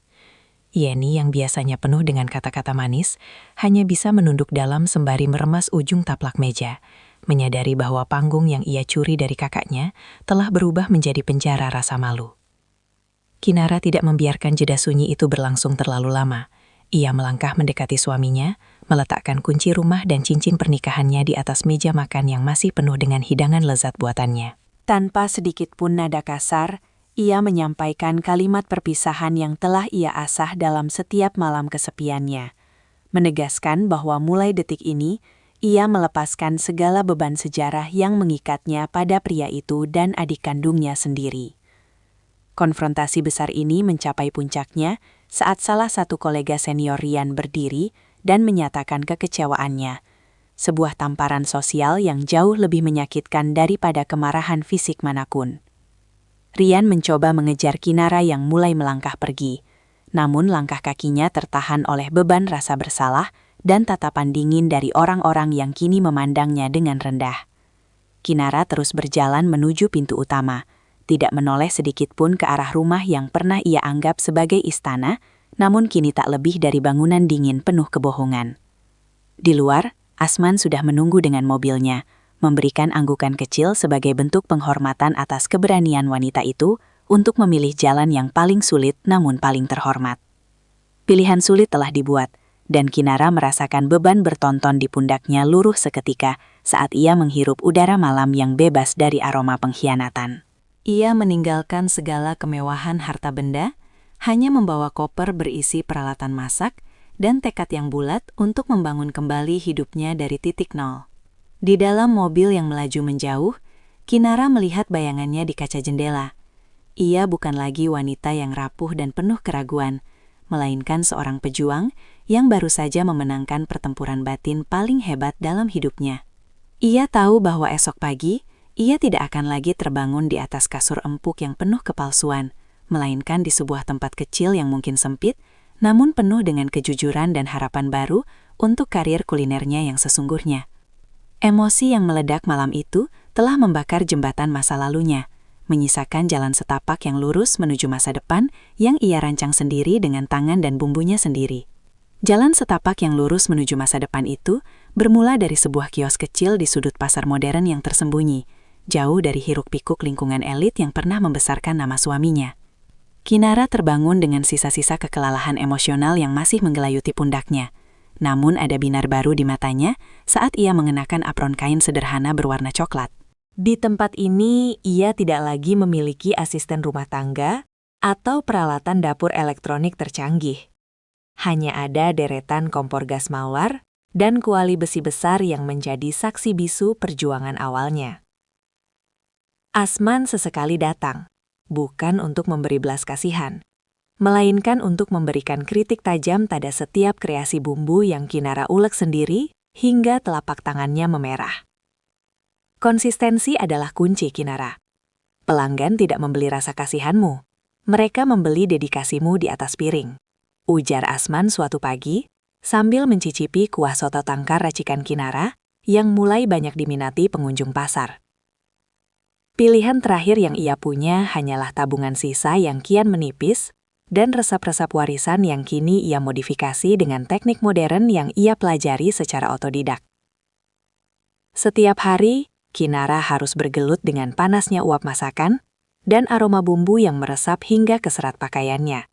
Yeni yang biasanya penuh dengan kata-kata manis, hanya bisa menunduk dalam sembari meremas ujung taplak meja, menyadari bahwa panggung yang ia curi dari kakaknya telah berubah menjadi penjara rasa malu. Kinara tidak membiarkan jeda sunyi itu berlangsung terlalu lama. Ia melangkah mendekati suaminya, meletakkan kunci rumah dan cincin pernikahannya di atas meja makan yang masih penuh dengan hidangan lezat buatannya. Tanpa sedikit pun nada kasar, ia menyampaikan kalimat perpisahan yang telah ia asah dalam setiap malam kesepiannya, menegaskan bahwa mulai detik ini, ia melepaskan segala beban sejarah yang mengikatnya pada pria itu dan adik kandungnya sendiri. Konfrontasi besar ini mencapai puncaknya saat salah satu kolega senior Rian berdiri dan menyatakan kekecewaannya, sebuah tamparan sosial yang jauh lebih menyakitkan daripada kemarahan fisik manapun. Rian mencoba mengejar Kinara yang mulai melangkah pergi, namun langkah kakinya tertahan oleh beban rasa bersalah dan tatapan dingin dari orang-orang yang kini memandangnya dengan rendah. Kinara terus berjalan menuju pintu utama, tidak menoleh sedikit pun ke arah rumah yang pernah ia anggap sebagai istana, namun kini tak lebih dari bangunan dingin penuh kebohongan. Di luar, Asman sudah menunggu dengan mobilnya, memberikan anggukan kecil sebagai bentuk penghormatan atas keberanian wanita itu untuk memilih jalan yang paling sulit namun paling terhormat. Pilihan sulit telah dibuat, dan Kinara merasakan beban bertonton di pundaknya luruh seketika saat ia menghirup udara malam yang bebas dari aroma pengkhianatan. Ia meninggalkan segala kemewahan harta benda, hanya membawa koper berisi peralatan masak dan tekad yang bulat untuk membangun kembali hidupnya dari titik nol. Di dalam mobil yang melaju menjauh, Kinara melihat bayangannya di kaca jendela. Ia bukan lagi wanita yang rapuh dan penuh keraguan, melainkan seorang pejuang yang baru saja memenangkan pertempuran batin paling hebat dalam hidupnya. Ia tahu bahwa esok pagi, ia tidak akan lagi terbangun di atas kasur empuk yang penuh kepalsuan, melainkan di sebuah tempat kecil yang mungkin sempit, namun penuh dengan kejujuran dan harapan baru untuk karir kulinernya yang sesungguhnya. Emosi yang meledak malam itu telah membakar jembatan masa lalunya, menyisakan jalan setapak yang lurus menuju masa depan yang ia rancang sendiri dengan tangan dan bumbunya sendiri. Jalan setapak yang lurus menuju masa depan itu bermula dari sebuah kios kecil di sudut pasar modern yang tersembunyi, jauh dari hiruk-pikuk lingkungan elit yang pernah membesarkan nama suaminya. Kinara terbangun dengan sisa-sisa kekelelahan emosional yang masih menggelayuti pundaknya. Namun ada binar baru di matanya saat ia mengenakan apron kain sederhana berwarna coklat. Di tempat ini, ia tidak lagi memiliki asisten rumah tangga atau peralatan dapur elektronik tercanggih. Hanya ada deretan kompor gas mawar dan kuali besi besar yang menjadi saksi bisu perjuangan awalnya. Asman sesekali datang, bukan untuk memberi belas kasihan, melainkan untuk memberikan kritik tajam pada setiap kreasi bumbu yang Kinara ulek sendiri hingga telapak tangannya memerah. Konsistensi adalah kunci, Kinara. Pelanggan tidak membeli rasa kasihanmu. Mereka membeli dedikasimu di atas piring. Ujar Asman suatu pagi, sambil mencicipi kuah soto tangkar racikan Kinara yang mulai banyak diminati pengunjung pasar. Pilihan terakhir yang ia punya hanyalah tabungan sisa yang kian menipis dan resep-resep warisan yang kini ia modifikasi dengan teknik modern yang ia pelajari secara otodidak. Setiap hari, Kinara harus bergelut dengan panasnya uap masakan dan aroma bumbu yang meresap hingga ke serat pakaiannya.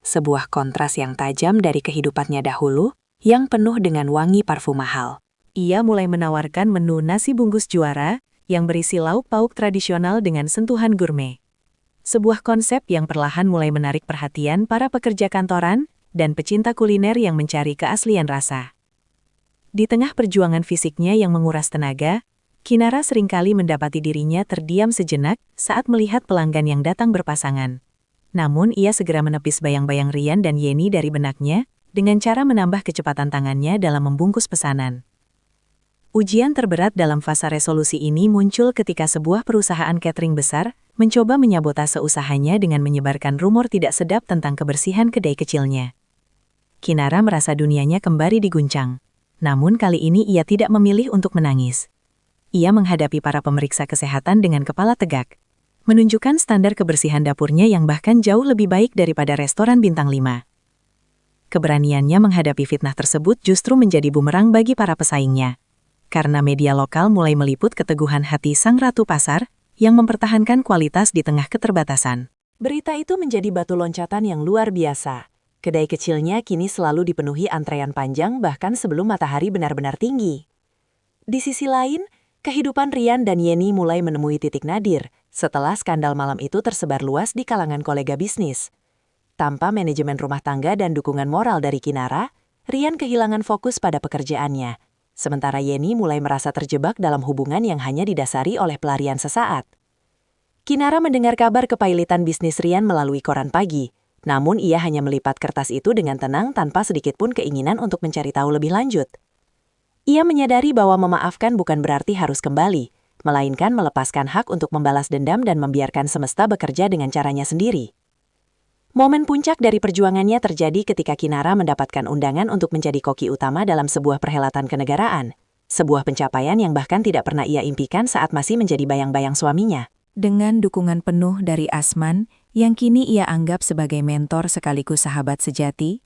Sebuah kontras yang tajam dari kehidupannya dahulu yang penuh dengan wangi parfum mahal. Ia mulai menawarkan menu nasi bungkus juara yang berisi lauk pauk tradisional dengan sentuhan gourmet. Sebuah konsep yang perlahan mulai menarik perhatian para pekerja kantoran dan pecinta kuliner yang mencari keaslian rasa. Di tengah perjuangan fisiknya yang menguras tenaga, Kinara seringkali mendapati dirinya terdiam sejenak saat melihat pelanggan yang datang berpasangan. Namun ia segera menepis bayang-bayang Rian dan Yeni dari benaknya dengan cara menambah kecepatan tangannya dalam membungkus pesanan. Ujian terberat dalam fase resolusi ini muncul ketika sebuah perusahaan catering besar mencoba menyabotase usahanya dengan menyebarkan rumor tidak sedap tentang kebersihan kedai kecilnya. Kinara merasa dunianya kembali diguncang. Namun kali ini ia tidak memilih untuk menangis. Ia menghadapi para pemeriksa kesehatan dengan kepala tegak, menunjukkan standar kebersihan dapurnya yang bahkan jauh lebih baik daripada restoran bintang 5. Keberaniannya menghadapi fitnah tersebut justru menjadi bumerang bagi para pesaingnya. Karena media lokal mulai meliput keteguhan hati sang ratu pasar yang mempertahankan kualitas di tengah keterbatasan. Berita itu menjadi batu loncatan yang luar biasa. Kedai kecilnya kini selalu dipenuhi antrean panjang bahkan sebelum matahari benar-benar tinggi. Di sisi lain, kehidupan Rian dan Yeni mulai menemui titik nadir setelah skandal malam itu tersebar luas di kalangan kolega bisnis. Tanpa manajemen rumah tangga dan dukungan moral dari Kinara, Rian kehilangan fokus pada pekerjaannya. Sementara Yeni mulai merasa terjebak dalam hubungan yang hanya didasari oleh pelarian sesaat. Kinara mendengar kabar kepailitan bisnis Rian melalui koran pagi, namun ia hanya melipat kertas itu dengan tenang tanpa sedikit pun keinginan untuk mencari tahu lebih lanjut. Ia menyadari bahwa memaafkan bukan berarti harus kembali, melainkan melepaskan hak untuk membalas dendam dan membiarkan semesta bekerja dengan caranya sendiri. Momen puncak dari perjuangannya terjadi ketika Kinara mendapatkan undangan untuk menjadi koki utama dalam sebuah perhelatan kenegaraan. Sebuah pencapaian yang bahkan tidak pernah ia impikan saat masih menjadi bayang-bayang suaminya. Dengan dukungan penuh dari Asman, yang kini ia anggap sebagai mentor sekaligus sahabat sejati,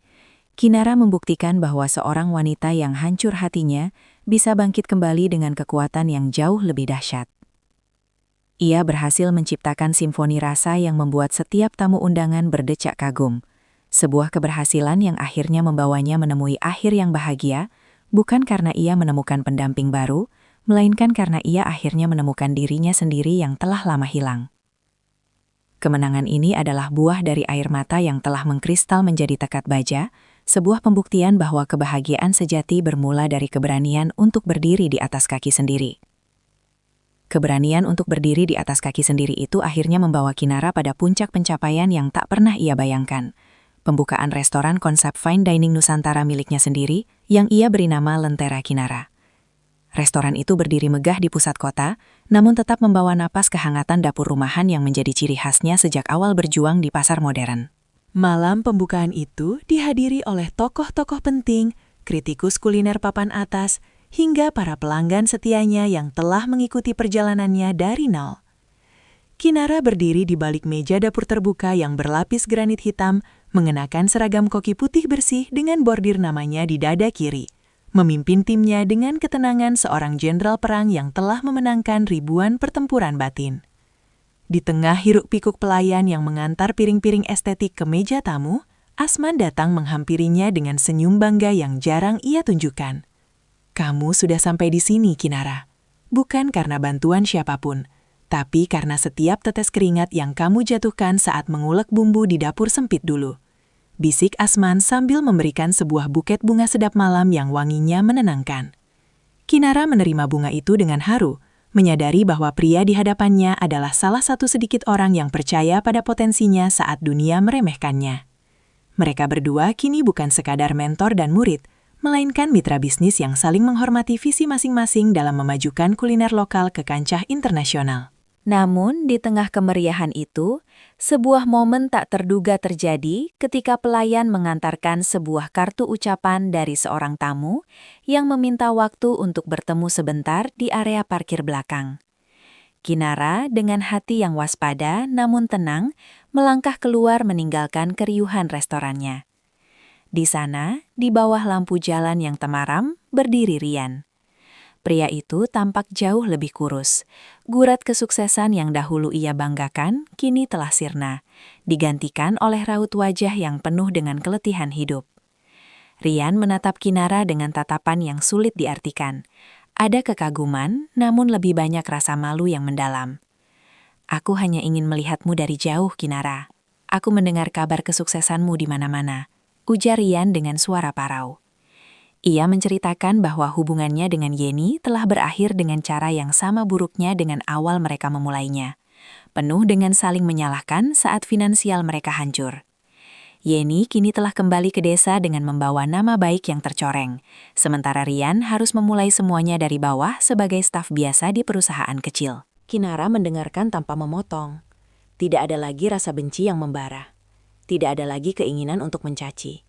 Kinara membuktikan bahwa seorang wanita yang hancur hatinya bisa bangkit kembali dengan kekuatan yang jauh lebih dahsyat. Ia berhasil menciptakan simfoni rasa yang membuat setiap tamu undangan berdecak kagum. Sebuah keberhasilan yang akhirnya membawanya menemui akhir yang bahagia, bukan karena ia menemukan pendamping baru, melainkan karena ia akhirnya menemukan dirinya sendiri yang telah lama hilang. Kemenangan ini adalah buah dari air mata yang telah mengkristal menjadi tekad baja, sebuah pembuktian bahwa kebahagiaan sejati bermula dari keberanian untuk berdiri di atas kaki sendiri. Keberanian untuk berdiri di atas kaki sendiri itu akhirnya membawa Kinara pada puncak pencapaian yang tak pernah ia bayangkan. Pembukaan restoran konsep fine dining Nusantara miliknya sendiri yang ia beri nama Lentera Kinara. Restoran itu berdiri megah di pusat kota, namun tetap membawa napas kehangatan dapur rumahan yang menjadi ciri khasnya sejak awal berjuang di pasar modern. Malam pembukaan itu dihadiri oleh tokoh-tokoh penting, kritikus kuliner papan atas, hingga para pelanggan setianya yang telah mengikuti perjalanannya dari nol. Kinara berdiri di balik meja dapur terbuka yang berlapis granit hitam, mengenakan seragam koki putih bersih dengan bordir namanya di dada kiri, memimpin timnya dengan ketenangan seorang jenderal perang yang telah memenangkan ribuan pertempuran batin. Di tengah hiruk-pikuk pelayan yang mengantar piring-piring estetik ke meja tamu, Asman datang menghampirinya dengan senyum bangga yang jarang ia tunjukkan. Kamu sudah sampai di sini, Kinara. Bukan karena bantuan siapapun, tapi karena setiap tetes keringat yang kamu jatuhkan saat mengulek bumbu di dapur sempit dulu. Bisik Asman sambil memberikan sebuah buket bunga sedap malam yang wanginya menenangkan. Kinara menerima bunga itu dengan haru, menyadari bahwa pria di hadapannya adalah salah satu sedikit orang yang percaya pada potensinya saat dunia meremehkannya. Mereka berdua kini bukan sekadar mentor dan murid, melainkan mitra bisnis yang saling menghormati visi masing-masing dalam memajukan kuliner lokal ke kancah internasional. Namun, di tengah kemeriahan itu, sebuah momen tak terduga terjadi ketika pelayan mengantarkan sebuah kartu ucapan dari seorang tamu yang meminta waktu untuk bertemu sebentar di area parkir belakang. Kinara dengan hati yang waspada namun tenang melangkah keluar meninggalkan keriuhan restorannya. Di sana, di bawah lampu jalan yang temaram, berdiri Rian. Pria itu tampak jauh lebih kurus. Gurat kesuksesan yang dahulu ia banggakan kini telah sirna, digantikan oleh raut wajah yang penuh dengan keletihan hidup. Rian menatap Kinara dengan tatapan yang sulit diartikan. Ada kekaguman, namun lebih banyak rasa malu yang mendalam. "Aku hanya ingin melihatmu dari jauh, Kinara. Aku mendengar kabar kesuksesanmu di mana-mana," ujar Rian dengan suara parau. Ia menceritakan bahwa hubungannya dengan Yeni telah berakhir dengan cara yang sama buruknya dengan awal mereka memulainya, penuh dengan saling menyalahkan saat finansial mereka hancur. Yeni kini telah kembali ke desa dengan membawa nama baik yang tercoreng, sementara Rian harus memulai semuanya dari bawah sebagai staf biasa di perusahaan kecil. Kinara mendengarkan tanpa memotong. Tidak ada lagi rasa benci yang membara. Tidak ada lagi keinginan untuk mencaci.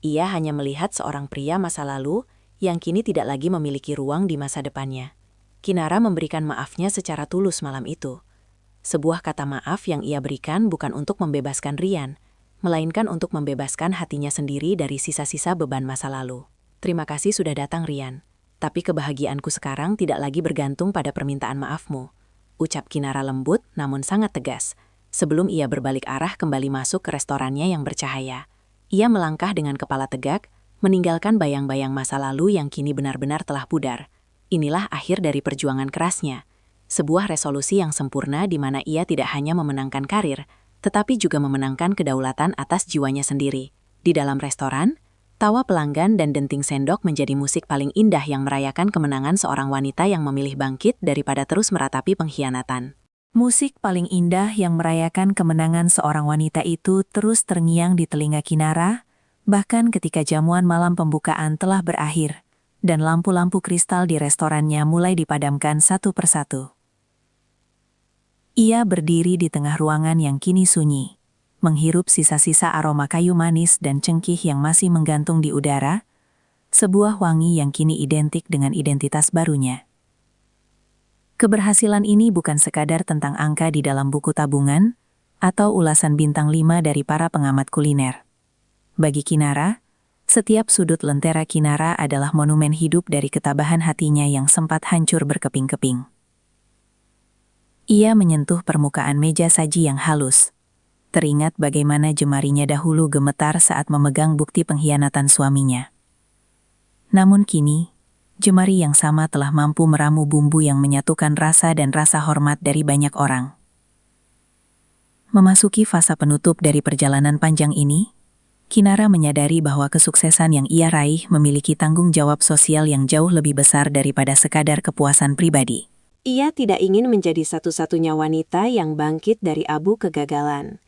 Ia hanya melihat seorang pria masa lalu yang kini tidak lagi memiliki ruang di masa depannya. Kinara memberikan maafnya secara tulus malam itu. Sebuah kata maaf yang ia berikan bukan untuk membebaskan Rian, melainkan untuk membebaskan hatinya sendiri dari sisa-sisa beban masa lalu. "Terima kasih sudah datang, Rian. Tapi kebahagiaanku sekarang tidak lagi bergantung pada permintaan maafmu," ucap Kinara lembut namun sangat tegas, sebelum ia berbalik arah kembali masuk ke restorannya yang bercahaya. Ia melangkah dengan kepala tegak, meninggalkan bayang-bayang masa lalu yang kini benar-benar telah pudar. Inilah akhir dari perjuangan kerasnya. Sebuah resolusi yang sempurna di mana ia tidak hanya memenangkan karir, tetapi juga memenangkan kedaulatan atas jiwanya sendiri. Di dalam restoran, tawa pelanggan dan denting sendok menjadi musik paling indah yang merayakan kemenangan seorang wanita yang memilih bangkit daripada terus meratapi pengkhianatan. Musik paling indah yang merayakan kemenangan seorang wanita itu terus terngiang di telinga Kinara, bahkan ketika jamuan malam pembukaan telah berakhir, dan lampu-lampu kristal di restorannya mulai dipadamkan satu persatu. Ia berdiri di tengah ruangan yang kini sunyi, menghirup sisa-sisa aroma kayu manis dan cengkih yang masih menggantung di udara, sebuah wangi yang kini identik dengan identitas barunya. Keberhasilan ini bukan sekadar tentang angka di dalam buku tabungan atau ulasan bintang 5 dari para pengamat kuliner. Bagi Kinara, setiap sudut lentera Kinara adalah monumen hidup dari ketabahan hatinya yang sempat hancur berkeping-keping. Ia menyentuh permukaan meja saji yang halus. Teringat bagaimana jemarinya dahulu gemetar saat memegang bukti pengkhianatan suaminya. Namun kini, jemari yang sama telah mampu meramu bumbu yang menyatukan rasa dan rasa hormat dari banyak orang. Memasuki fase penutup dari perjalanan panjang ini, Kinara menyadari bahwa kesuksesan yang ia raih memiliki tanggung jawab sosial yang jauh lebih besar daripada sekadar kepuasan pribadi. Ia tidak ingin menjadi satu-satunya wanita yang bangkit dari abu kegagalan.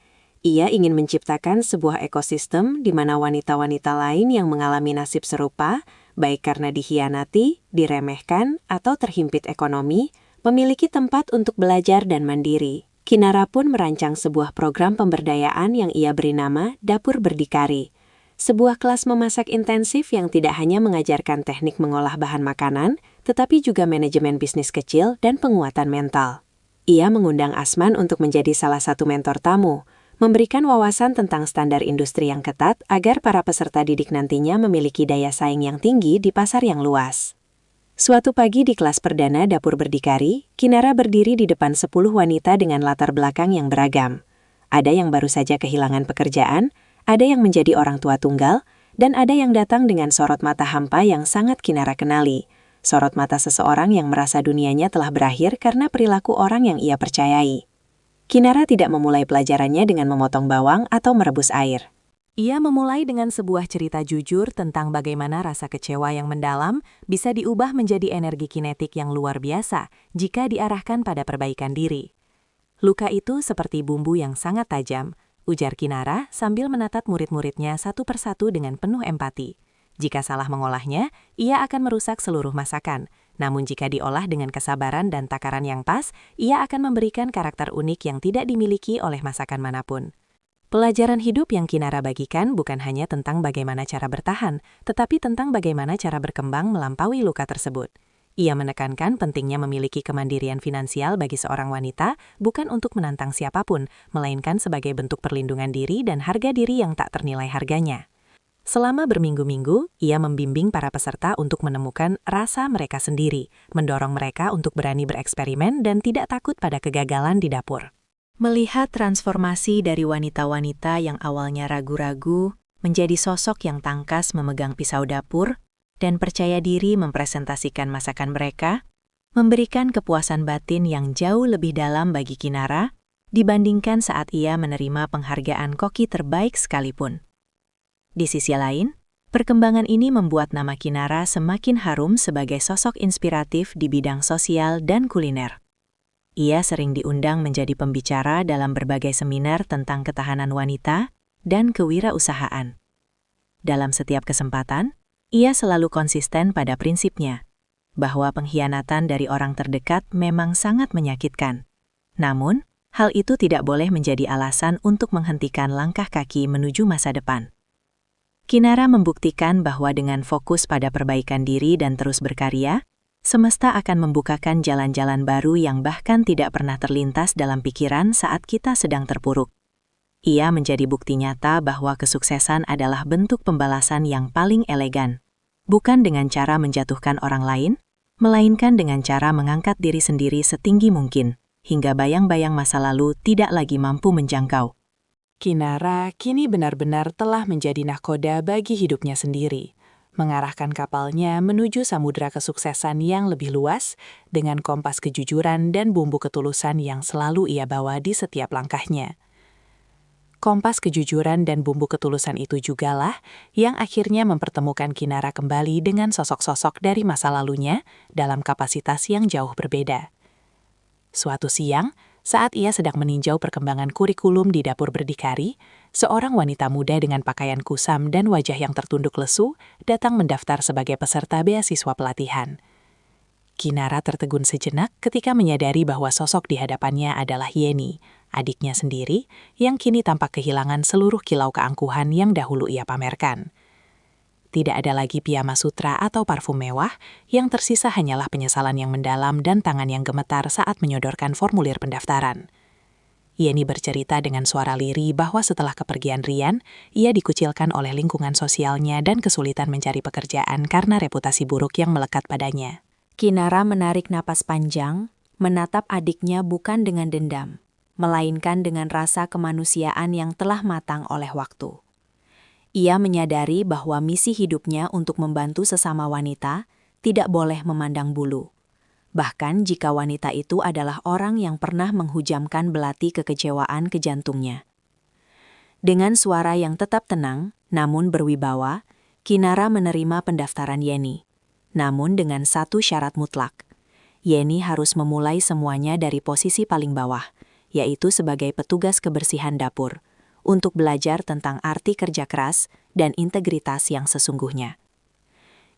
Ia ingin menciptakan sebuah ekosistem di mana wanita-wanita lain yang mengalami nasib serupa, baik karena dikhianati, diremehkan, atau terhimpit ekonomi, memiliki tempat untuk belajar dan mandiri. Kinara pun merancang sebuah program pemberdayaan yang ia beri nama Dapur Berdikari. Sebuah kelas memasak intensif yang tidak hanya mengajarkan teknik mengolah bahan makanan, tetapi juga manajemen bisnis kecil dan penguatan mental. Ia mengundang Asman untuk menjadi salah satu mentor tamu, memberikan wawasan tentang standar industri yang ketat agar para peserta didik nantinya memiliki daya saing yang tinggi di pasar yang luas. Suatu pagi di kelas perdana Dapur Berdikari, Kinara berdiri di depan 10 wanita dengan latar belakang yang beragam. Ada yang baru saja kehilangan pekerjaan, ada yang menjadi orang tua tunggal, dan ada yang datang dengan sorot mata hampa yang sangat Kinara kenali. Sorot mata seseorang yang merasa dunianya telah berakhir karena perilaku orang yang ia percayai. Kinara tidak memulai pelajarannya dengan memotong bawang atau merebus air. Ia memulai dengan sebuah cerita jujur tentang bagaimana rasa kecewa yang mendalam bisa diubah menjadi energi kinetik yang luar biasa jika diarahkan pada perbaikan diri. "Luka itu seperti bumbu yang sangat tajam," ujar Kinara sambil menatap murid-muridnya satu persatu dengan penuh empati. Jika salah mengolahnya, ia akan merusak seluruh masakan. Namun jika diolah dengan kesabaran dan takaran yang pas, ia akan memberikan karakter unik yang tidak dimiliki oleh masakan manapun. Pelajaran hidup yang Kinara bagikan bukan hanya tentang bagaimana cara bertahan, tetapi tentang bagaimana cara berkembang melampaui luka tersebut. Ia menekankan pentingnya memiliki kemandirian finansial bagi seorang wanita bukan untuk menantang siapapun, melainkan sebagai bentuk perlindungan diri dan harga diri yang tak ternilai harganya. Selama berminggu-minggu, ia membimbing para peserta untuk menemukan rasa mereka sendiri, mendorong mereka untuk berani bereksperimen dan tidak takut pada kegagalan di dapur. Melihat transformasi dari wanita-wanita yang awalnya ragu-ragu menjadi sosok yang tangkas memegang pisau dapur dan percaya diri mempresentasikan masakan mereka, memberikan kepuasan batin yang jauh lebih dalam bagi Kinara dibandingkan saat ia menerima penghargaan koki terbaik sekalipun. Di sisi lain, perkembangan ini membuat nama Kinara semakin harum sebagai sosok inspiratif di bidang sosial dan kuliner. Ia sering diundang menjadi pembicara dalam berbagai seminar tentang ketahanan wanita dan kewirausahaan. Dalam setiap kesempatan, ia selalu konsisten pada prinsipnya, bahwa pengkhianatan dari orang terdekat memang sangat menyakitkan. Namun, hal itu tidak boleh menjadi alasan untuk menghentikan langkah kaki menuju masa depan. Kinara membuktikan bahwa dengan fokus pada perbaikan diri dan terus berkarya, semesta akan membukakan jalan-jalan baru yang bahkan tidak pernah terlintas dalam pikiran saat kita sedang terpuruk. Ia menjadi bukti nyata bahwa kesuksesan adalah bentuk pembalasan yang paling elegan, bukan dengan cara menjatuhkan orang lain, melainkan dengan cara mengangkat diri sendiri setinggi mungkin, hingga bayang-bayang masa lalu tidak lagi mampu menjangkau. Kinara kini benar-benar telah menjadi nahkoda bagi hidupnya sendiri, mengarahkan kapalnya menuju samudera kesuksesan yang lebih luas dengan kompas kejujuran dan bumbu ketulusan yang selalu ia bawa di setiap langkahnya. Kompas kejujuran dan bumbu ketulusan itu jugalah yang akhirnya mempertemukan Kinara kembali dengan sosok-sosok dari masa lalunya dalam kapasitas yang jauh berbeda. Suatu siang, saat ia sedang meninjau perkembangan kurikulum di dapur berdikari, seorang wanita muda dengan pakaian kusam dan wajah yang tertunduk lesu datang mendaftar sebagai peserta beasiswa pelatihan. Kinara tertegun sejenak ketika menyadari bahwa sosok di hadapannya adalah Yeni, adiknya sendiri, yang kini tampak kehilangan seluruh kilau keangkuhan yang dahulu ia pamerkan. Tidak ada lagi piyama sutra atau parfum mewah, yang tersisa hanyalah penyesalan yang mendalam dan tangan yang gemetar saat menyodorkan formulir pendaftaran. Yeni bercerita dengan suara lirih bahwa setelah kepergian Rian, ia dikucilkan oleh lingkungan sosialnya dan kesulitan mencari pekerjaan karena reputasi buruk yang melekat padanya. Kinara menarik napas panjang, menatap adiknya bukan dengan dendam, melainkan dengan rasa kemanusiaan yang telah matang oleh waktu. Ia menyadari bahwa misi hidupnya untuk membantu sesama wanita tidak boleh memandang bulu. Bahkan jika wanita itu adalah orang yang pernah menghujamkan belati kekecewaan ke jantungnya. Dengan suara yang tetap tenang, namun berwibawa, Kinara menerima pendaftaran Yeni. Namun dengan satu syarat mutlak. Yeni harus memulai semuanya dari posisi paling bawah, yaitu sebagai petugas kebersihan dapur, untuk belajar tentang arti kerja keras dan integritas yang sesungguhnya.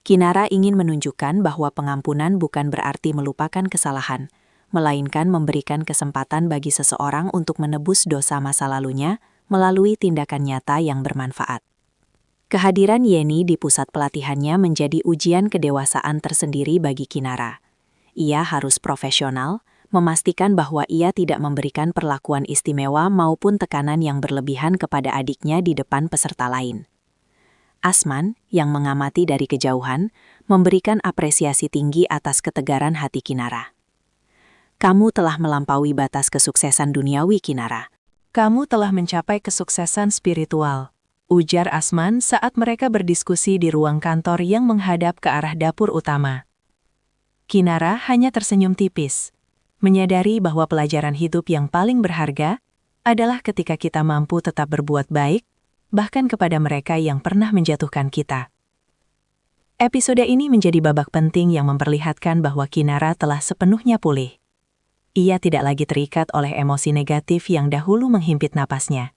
Kinara ingin menunjukkan bahwa pengampunan bukan berarti melupakan kesalahan, melainkan memberikan kesempatan bagi seseorang untuk menebus dosa masa lalunya melalui tindakan nyata yang bermanfaat. Kehadiran Yeni di pusat pelatihannya menjadi ujian kedewasaan tersendiri bagi Kinara. Ia harus profesional, memastikan bahwa ia tidak memberikan perlakuan istimewa maupun tekanan yang berlebihan kepada adiknya di depan peserta lain. Asman, yang mengamati dari kejauhan, memberikan apresiasi tinggi atas ketegaran hati Kinara. Kamu telah melampaui batas kesuksesan duniawi, Kinara. Kamu telah mencapai kesuksesan spiritual, ujar Asman saat mereka berdiskusi di ruang kantor yang menghadap ke arah dapur utama. Kinara hanya tersenyum tipis, menyadari bahwa pelajaran hidup yang paling berharga adalah ketika kita mampu tetap berbuat baik, bahkan kepada mereka yang pernah menjatuhkan kita. Episode ini menjadi babak penting yang memperlihatkan bahwa Kinara telah sepenuhnya pulih. Ia tidak lagi terikat oleh emosi negatif yang dahulu menghimpit napasnya.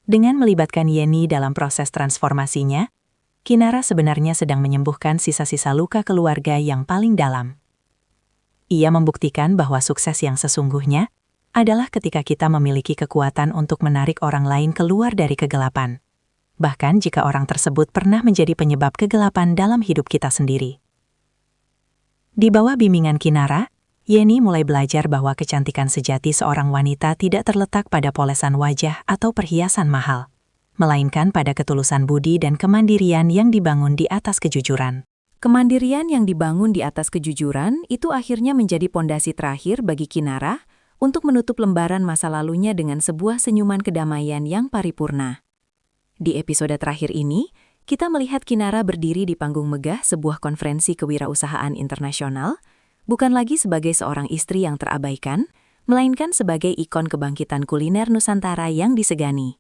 Dengan melibatkan Yeni dalam proses transformasinya, Kinara sebenarnya sedang menyembuhkan sisa-sisa luka keluarga yang paling dalam. Ia membuktikan bahwa sukses yang sesungguhnya adalah ketika kita memiliki kekuatan untuk menarik orang lain keluar dari kegelapan. Bahkan jika orang tersebut pernah menjadi penyebab kegelapan dalam hidup kita sendiri. Di bawah bimbingan Kinara, Yeni mulai belajar bahwa kecantikan sejati seorang wanita tidak terletak pada polesan wajah atau perhiasan mahal, melainkan pada ketulusan budi dan kemandirian yang dibangun di atas kejujuran. Kemandirian yang dibangun di atas kejujuran itu akhirnya menjadi pondasi terakhir bagi Kinara untuk menutup lembaran masa lalunya dengan sebuah senyuman kedamaian yang paripurna. Di episode terakhir ini, kita melihat Kinara berdiri di panggung megah sebuah konferensi kewirausahaan internasional, bukan lagi sebagai seorang istri yang terabaikan, melainkan sebagai ikon kebangkitan kuliner Nusantara yang disegani.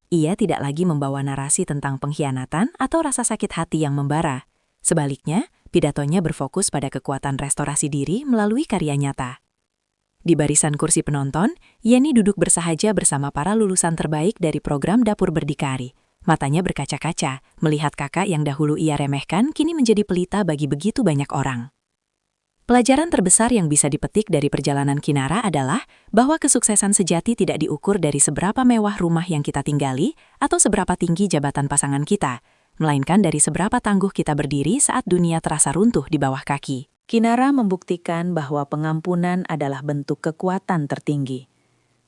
Ia tidak lagi membawa narasi tentang pengkhianatan atau rasa sakit hati yang membara. Sebaliknya, pidatonya berfokus pada kekuatan restorasi diri melalui karya nyata. Di barisan kursi penonton, Yeni duduk bersahaja bersama para lulusan terbaik dari program Dapur Berdikari. Matanya berkaca-kaca, melihat kakak yang dahulu ia remehkan kini menjadi pelita bagi begitu banyak orang. Pelajaran terbesar yang bisa dipetik dari perjalanan Kinara adalah bahwa kesuksesan sejati tidak diukur dari seberapa mewah rumah yang kita tinggali atau seberapa tinggi jabatan pasangan kita, melainkan dari seberapa tangguh kita berdiri saat dunia terasa runtuh di bawah kaki. Kinara membuktikan bahwa pengampunan adalah bentuk kekuatan tertinggi.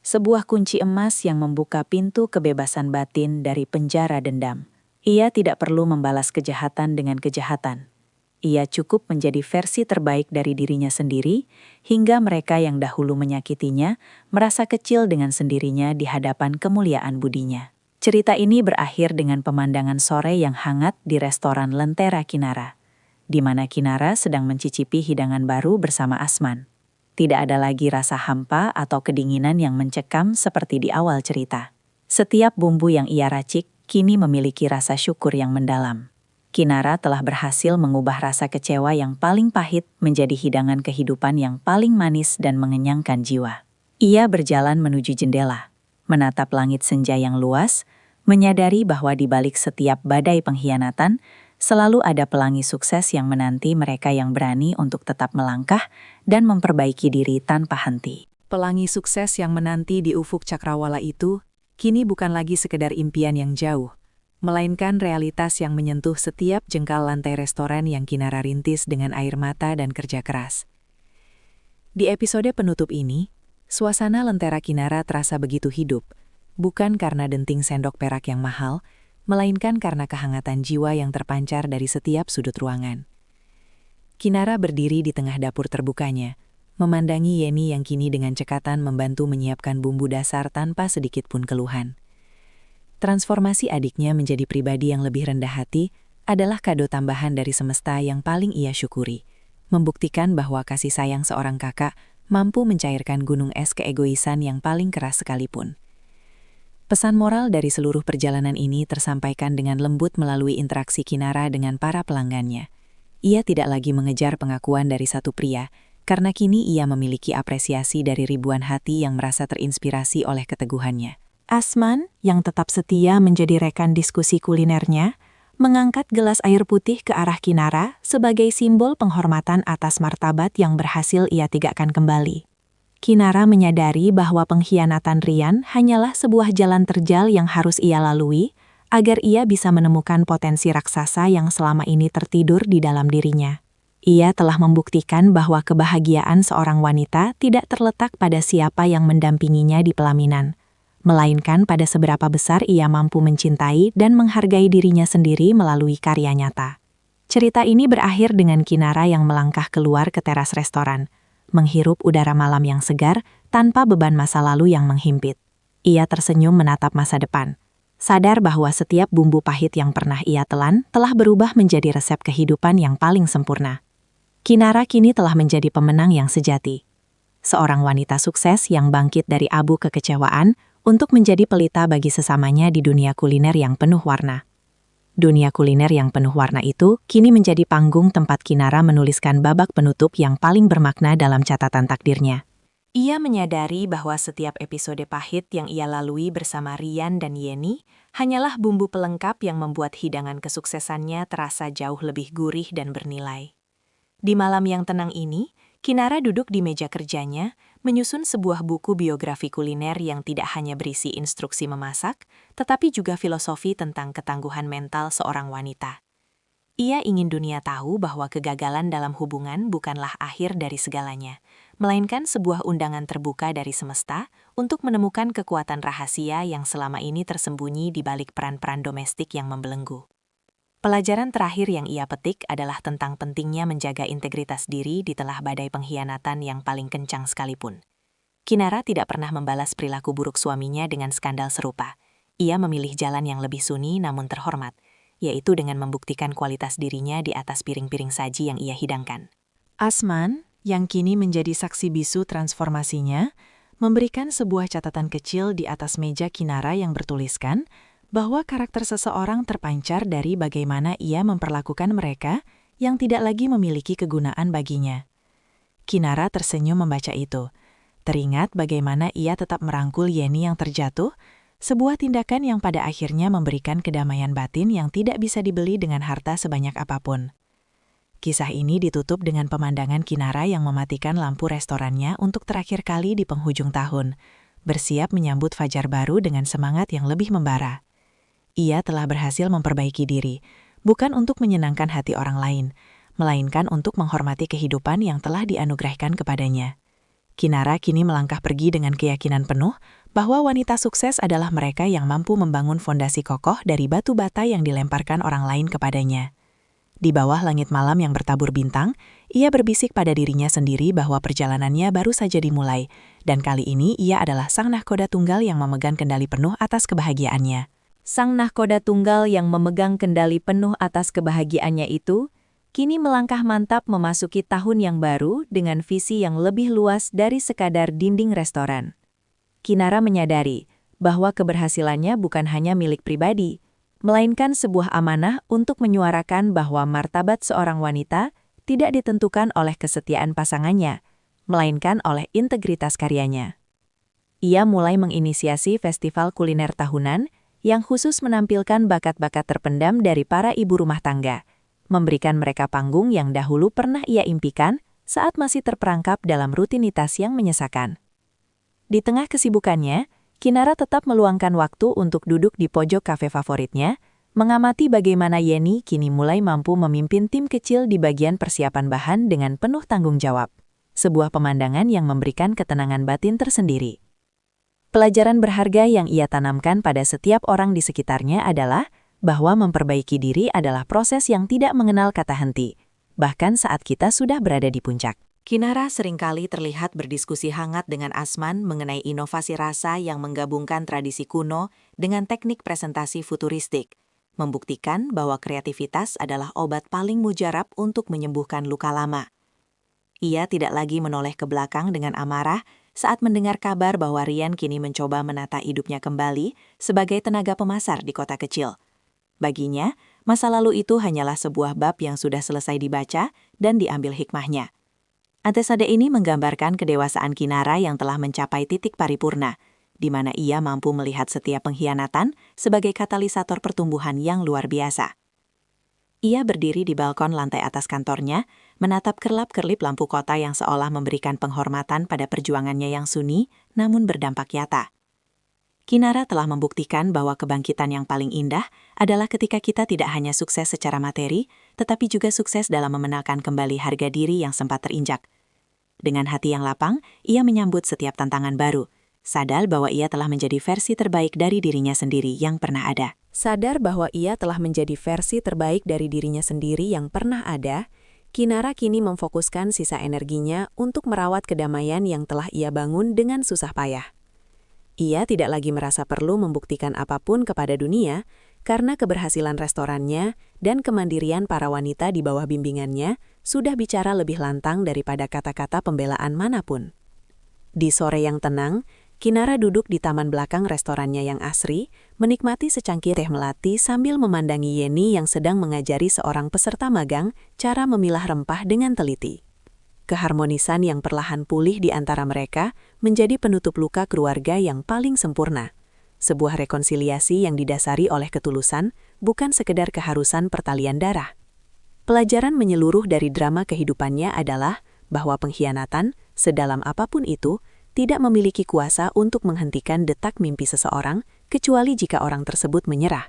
Sebuah kunci emas yang membuka pintu kebebasan batin dari penjara dendam. Ia tidak perlu membalas kejahatan dengan kejahatan. Ia cukup menjadi versi terbaik dari dirinya sendiri, hingga mereka yang dahulu menyakitinya merasa kecil dengan sendirinya di hadapan kemuliaan budinya. Cerita ini berakhir dengan pemandangan sore yang hangat di restoran Lentera Kinara, di mana Kinara sedang mencicipi hidangan baru bersama Asman. Tidak ada lagi rasa hampa atau kedinginan yang mencekam seperti di awal cerita. Setiap bumbu yang ia racik kini memiliki rasa syukur yang mendalam. Kinara telah berhasil mengubah rasa kecewa yang paling pahit menjadi hidangan kehidupan yang paling manis dan mengenyangkan jiwa. Ia berjalan menuju jendela, menatap langit senja yang luas, menyadari bahwa di balik setiap badai pengkhianatan, selalu ada pelangi sukses yang menanti mereka yang berani untuk tetap melangkah dan memperbaiki diri tanpa henti. Pelangi sukses yang menanti di ufuk cakrawala itu kini bukan lagi sekedar impian yang jauh, melainkan realitas yang menyentuh setiap jengkal lantai restoran yang Kinara rintis dengan air mata dan kerja keras. Di episode penutup ini, suasana Lentera Kinara terasa begitu hidup, bukan karena denting sendok perak yang mahal, melainkan karena kehangatan jiwa yang terpancar dari setiap sudut ruangan. Kinara berdiri di tengah dapur terbukanya, memandangi Yeni yang kini dengan cekatan membantu menyiapkan bumbu dasar tanpa sedikit pun keluhan. Transformasi adiknya menjadi pribadi yang lebih rendah hati adalah kado tambahan dari semesta yang paling ia syukuri, membuktikan bahwa kasih sayang seorang kakak mampu mencairkan gunung es keegoisan yang paling keras sekalipun. Pesan moral dari seluruh perjalanan ini tersampaikan dengan lembut melalui interaksi Kinara dengan para pelanggannya. Ia tidak lagi mengejar pengakuan dari satu pria, karena kini ia memiliki apresiasi dari ribuan hati yang merasa terinspirasi oleh keteguhannya. Asman, yang tetap setia menjadi rekan diskusi kulinernya, mengangkat gelas air putih ke arah Kinara sebagai simbol penghormatan atas martabat yang berhasil ia tegakkan kembali. Kinara menyadari bahwa pengkhianatan Rian hanyalah sebuah jalan terjal yang harus ia lalui agar ia bisa menemukan potensi raksasa yang selama ini tertidur di dalam dirinya. Ia telah membuktikan bahwa kebahagiaan seorang wanita tidak terletak pada siapa yang mendampinginya di pelaminan, melainkan pada seberapa besar ia mampu mencintai dan menghargai dirinya sendiri melalui karya nyata. Cerita ini berakhir dengan Kinara yang melangkah keluar ke teras restoran, menghirup udara malam yang segar tanpa beban masa lalu yang menghimpit. Ia tersenyum menatap masa depan, sadar bahwa setiap bumbu pahit yang pernah ia telan telah berubah menjadi resep kehidupan yang paling sempurna. Kinara kini telah menjadi pemenang yang sejati. Seorang wanita sukses yang bangkit dari abu kekecewaan untuk menjadi pelita bagi sesamanya di dunia kuliner yang penuh warna. Dunia kuliner yang penuh warna itu kini menjadi panggung tempat Kinara menuliskan babak penutup yang paling bermakna dalam catatan takdirnya. Ia menyadari bahwa setiap episode pahit yang ia lalui bersama Rian dan Yeni hanyalah bumbu pelengkap yang membuat hidangan kesuksesannya terasa jauh lebih gurih dan bernilai. Di malam yang tenang ini, Kinara duduk di meja kerjanya, menyusun sebuah buku biografi kuliner yang tidak hanya berisi instruksi memasak, tetapi juga filosofi tentang ketangguhan mental seorang wanita. Ia ingin dunia tahu bahwa kegagalan dalam hubungan bukanlah akhir dari segalanya, melainkan sebuah undangan terbuka dari semesta untuk menemukan kekuatan rahasia yang selama ini tersembunyi di balik peran-peran domestik yang membelenggu. Pelajaran terakhir yang ia petik adalah tentang pentingnya menjaga integritas diri di tengah badai pengkhianatan yang paling kencang sekalipun. Kinara tidak pernah membalas perilaku buruk suaminya dengan skandal serupa. Ia memilih jalan yang lebih sunyi namun terhormat, yaitu dengan membuktikan kualitas dirinya di atas piring-piring saji yang ia hidangkan. Asman, yang kini menjadi saksi bisu transformasinya, memberikan sebuah catatan kecil di atas meja Kinara yang bertuliskan bahwa karakter seseorang terpancar dari bagaimana ia memperlakukan mereka yang tidak lagi memiliki kegunaan baginya. Kinara tersenyum membaca itu. Teringat bagaimana ia tetap merangkul Yeni yang terjatuh, sebuah tindakan yang pada akhirnya memberikan kedamaian batin yang tidak bisa dibeli dengan harta sebanyak apapun. Kisah ini ditutup dengan pemandangan Kinara yang mematikan lampu restorannya untuk terakhir kali di penghujung tahun, bersiap menyambut fajar baru dengan semangat yang lebih membara. Ia telah berhasil memperbaiki diri, bukan untuk menyenangkan hati orang lain, melainkan untuk menghormati kehidupan yang telah dianugerahkan kepadanya. Kinara kini melangkah pergi dengan keyakinan penuh bahwa wanita sukses adalah mereka yang mampu membangun fondasi kokoh dari batu bata yang dilemparkan orang lain kepadanya. Di bawah langit malam yang bertabur bintang, ia berbisik pada dirinya sendiri bahwa perjalanannya baru saja dimulai, dan kali ini ia adalah sang nahkoda tunggal yang memegang kendali penuh atas kebahagiaannya. Sang nahkoda tunggal yang memegang kendali penuh atas kebahagiaannya itu, kini melangkah mantap memasuki tahun yang baru dengan visi yang lebih luas dari sekadar dinding restoran. Kinara menyadari bahwa keberhasilannya bukan hanya milik pribadi, melainkan sebuah amanah untuk menyuarakan bahwa martabat seorang wanita tidak ditentukan oleh kesetiaan pasangannya, melainkan oleh integritas karyanya. Ia mulai menginisiasi festival kuliner tahunan yang khusus menampilkan bakat-bakat terpendam dari para ibu rumah tangga, memberikan mereka panggung yang dahulu pernah ia impikan saat masih terperangkap dalam rutinitas yang menyesakan. Di tengah kesibukannya, Kinara tetap meluangkan waktu untuk duduk di pojok kafe favoritnya, mengamati bagaimana Yeni kini mulai mampu memimpin tim kecil di bagian persiapan bahan dengan penuh tanggung jawab. Sebuah pemandangan yang memberikan ketenangan batin tersendiri. Pelajaran berharga yang ia tanamkan pada setiap orang di sekitarnya adalah bahwa memperbaiki diri adalah proses yang tidak mengenal kata henti, bahkan saat kita sudah berada di puncak. Kinara seringkali terlihat berdiskusi hangat dengan Asman mengenai inovasi rasa yang menggabungkan tradisi kuno dengan teknik presentasi futuristik, membuktikan bahwa kreativitas adalah obat paling mujarab untuk menyembuhkan luka lama. Ia tidak lagi menoleh ke belakang dengan amarah saat mendengar kabar bahwa Rian kini mencoba menata hidupnya kembali sebagai tenaga pemasar di kota kecil. Baginya, masa lalu itu hanyalah sebuah bab yang sudah selesai dibaca dan diambil hikmahnya. Antasada ini menggambarkan kedewasaan Kinara yang telah mencapai titik paripurna, di mana ia mampu melihat setiap pengkhianatan sebagai katalisator pertumbuhan yang luar biasa. Ia berdiri di balkon lantai atas kantornya, menatap kerlap-kerlip lampu kota yang seolah memberikan penghormatan pada perjuangannya yang sunyi, namun berdampak nyata. Kinara telah membuktikan bahwa kebangkitan yang paling indah adalah ketika kita tidak hanya sukses secara materi, tetapi juga sukses dalam memenangkan kembali harga diri yang sempat terinjak. Dengan hati yang lapang, ia menyambut setiap tantangan baru, sadar bahwa ia telah menjadi versi terbaik dari dirinya sendiri yang pernah ada. Sadar bahwa ia telah menjadi versi terbaik dari dirinya sendiri yang pernah ada, Kinara kini memfokuskan sisa energinya untuk merawat kedamaian yang telah ia bangun dengan susah payah. Ia tidak lagi merasa perlu membuktikan apapun kepada dunia, karena keberhasilan restorannya dan kemandirian para wanita di bawah bimbingannya sudah bicara lebih lantang daripada kata-kata pembelaan manapun. Di sore yang tenang, Kinara duduk di taman belakang restorannya yang asri, menikmati secangkir teh melati sambil memandangi Yeni yang sedang mengajari seorang peserta magang cara memilah rempah dengan teliti. Keharmonisan yang perlahan pulih di antara mereka menjadi penutup luka keluarga yang paling sempurna. Sebuah rekonsiliasi yang didasari oleh ketulusan, bukan sekedar keharusan pertalian darah. Pelajaran menyeluruh dari drama kehidupannya adalah bahwa pengkhianatan, sedalam apapun itu, tidak memiliki kuasa untuk menghentikan detak mimpi seseorang, kecuali jika orang tersebut menyerah.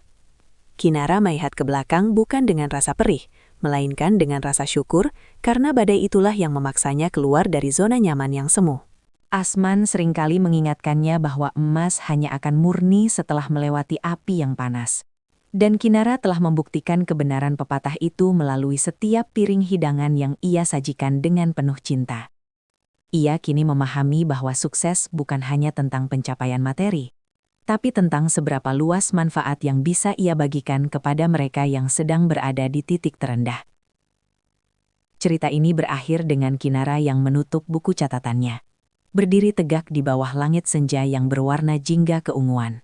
Kinara melihat ke belakang bukan dengan rasa perih, melainkan dengan rasa syukur, karena badai itulah yang memaksanya keluar dari zona nyaman yang semu. Asman seringkali mengingatkannya bahwa emas hanya akan murni setelah melewati api yang panas. Dan Kinara telah membuktikan kebenaran pepatah itu melalui setiap piring hidangan yang ia sajikan dengan penuh cinta. Ia kini memahami bahwa sukses bukan hanya tentang pencapaian materi, tapi tentang seberapa luas manfaat yang bisa ia bagikan kepada mereka yang sedang berada di titik terendah. Cerita ini berakhir dengan Kinara yang menutup buku catatannya, berdiri tegak di bawah langit senja yang berwarna jingga keunguan.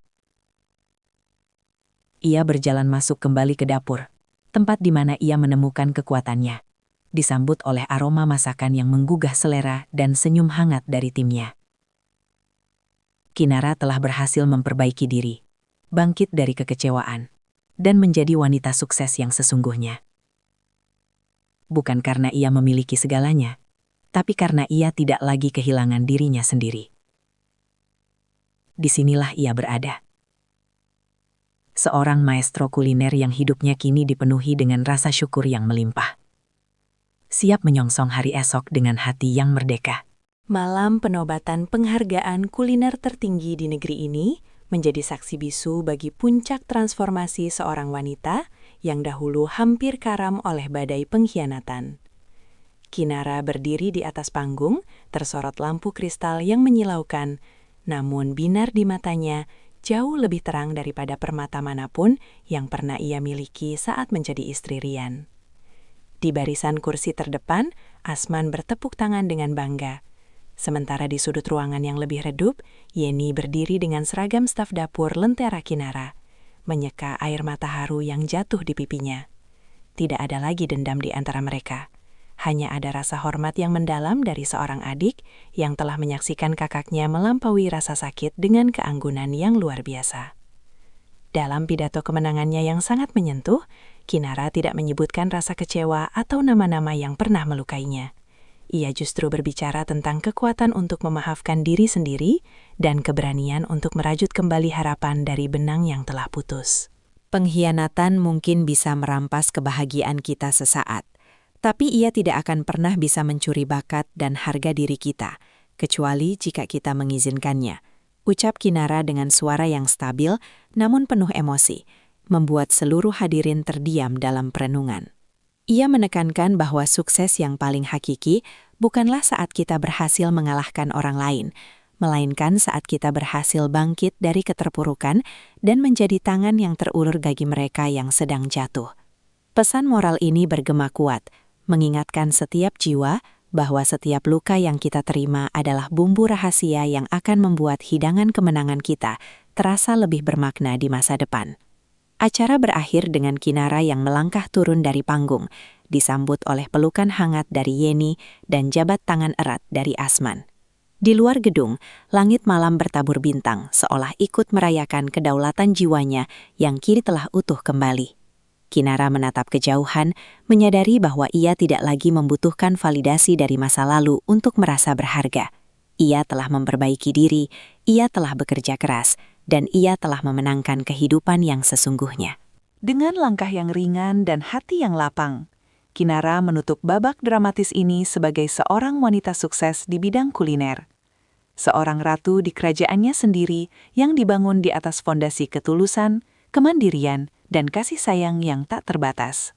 Ia berjalan masuk kembali ke dapur, tempat di mana ia menemukan kekuatannya, disambut oleh aroma masakan yang menggugah selera dan senyum hangat dari timnya. Kinara telah berhasil memperbaiki diri, bangkit dari kekecewaan, dan menjadi wanita sukses yang sesungguhnya. Bukan karena ia memiliki segalanya, tapi karena ia tidak lagi kehilangan dirinya sendiri. Disinilah ia berada. Seorang maestro kuliner yang hidupnya kini dipenuhi dengan rasa syukur yang melimpah. Siap menyongsong hari esok dengan hati yang merdeka. Malam penobatan penghargaan kuliner tertinggi di negeri ini menjadi saksi bisu bagi puncak transformasi seorang wanita yang dahulu hampir karam oleh badai pengkhianatan. Kinara berdiri di atas panggung, tersorot lampu kristal yang menyilaukan, namun binar di matanya jauh lebih terang daripada permata manapun yang pernah ia miliki saat menjadi istri Rian. Di barisan kursi terdepan, Asman bertepuk tangan dengan bangga. Sementara di sudut ruangan yang lebih redup, Yeni berdiri dengan seragam staf dapur lentera Kinara, menyeka air mata haru yang jatuh di pipinya. Tidak ada lagi dendam di antara mereka. Hanya ada rasa hormat yang mendalam dari seorang adik yang telah menyaksikan kakaknya melampaui rasa sakit dengan keanggunan yang luar biasa. Dalam pidato kemenangannya yang sangat menyentuh, Kinara tidak menyebutkan rasa kecewa atau nama-nama yang pernah melukainya. Ia justru berbicara tentang kekuatan untuk memaafkan diri sendiri dan keberanian untuk merajut kembali harapan dari benang yang telah putus. Pengkhianatan mungkin bisa merampas kebahagiaan kita sesaat, tapi ia tidak akan pernah bisa mencuri bakat dan harga diri kita, kecuali jika kita mengizinkannya. Ucap Kinara dengan suara yang stabil namun penuh emosi, membuat seluruh hadirin terdiam dalam perenungan. Ia menekankan bahwa sukses yang paling hakiki bukanlah saat kita berhasil mengalahkan orang lain, melainkan saat kita berhasil bangkit dari keterpurukan dan menjadi tangan yang terulur bagi mereka yang sedang jatuh. Pesan moral ini bergema kuat, mengingatkan setiap jiwa bahwa setiap luka yang kita terima adalah bumbu rahasia yang akan membuat hidangan kemenangan kita terasa lebih bermakna di masa depan. Acara berakhir dengan Kinara yang melangkah turun dari panggung, disambut oleh pelukan hangat dari Yeni dan jabat tangan erat dari Asman. Di luar gedung, langit malam bertabur bintang, seolah ikut merayakan kedaulatan jiwanya yang kini telah utuh kembali. Kinara menatap kejauhan, menyadari bahwa ia tidak lagi membutuhkan validasi dari masa lalu untuk merasa berharga. Ia telah memperbaiki diri, ia telah bekerja keras, dan ia telah memenangkan kehidupan yang sesungguhnya. Dengan langkah yang ringan dan hati yang lapang, Kinara menutup babak dramatis ini sebagai seorang wanita sukses di bidang kuliner. Seorang ratu di kerajaannya sendiri yang dibangun di atas fondasi ketulusan, kemandirian, dan kasih sayang yang tak terbatas.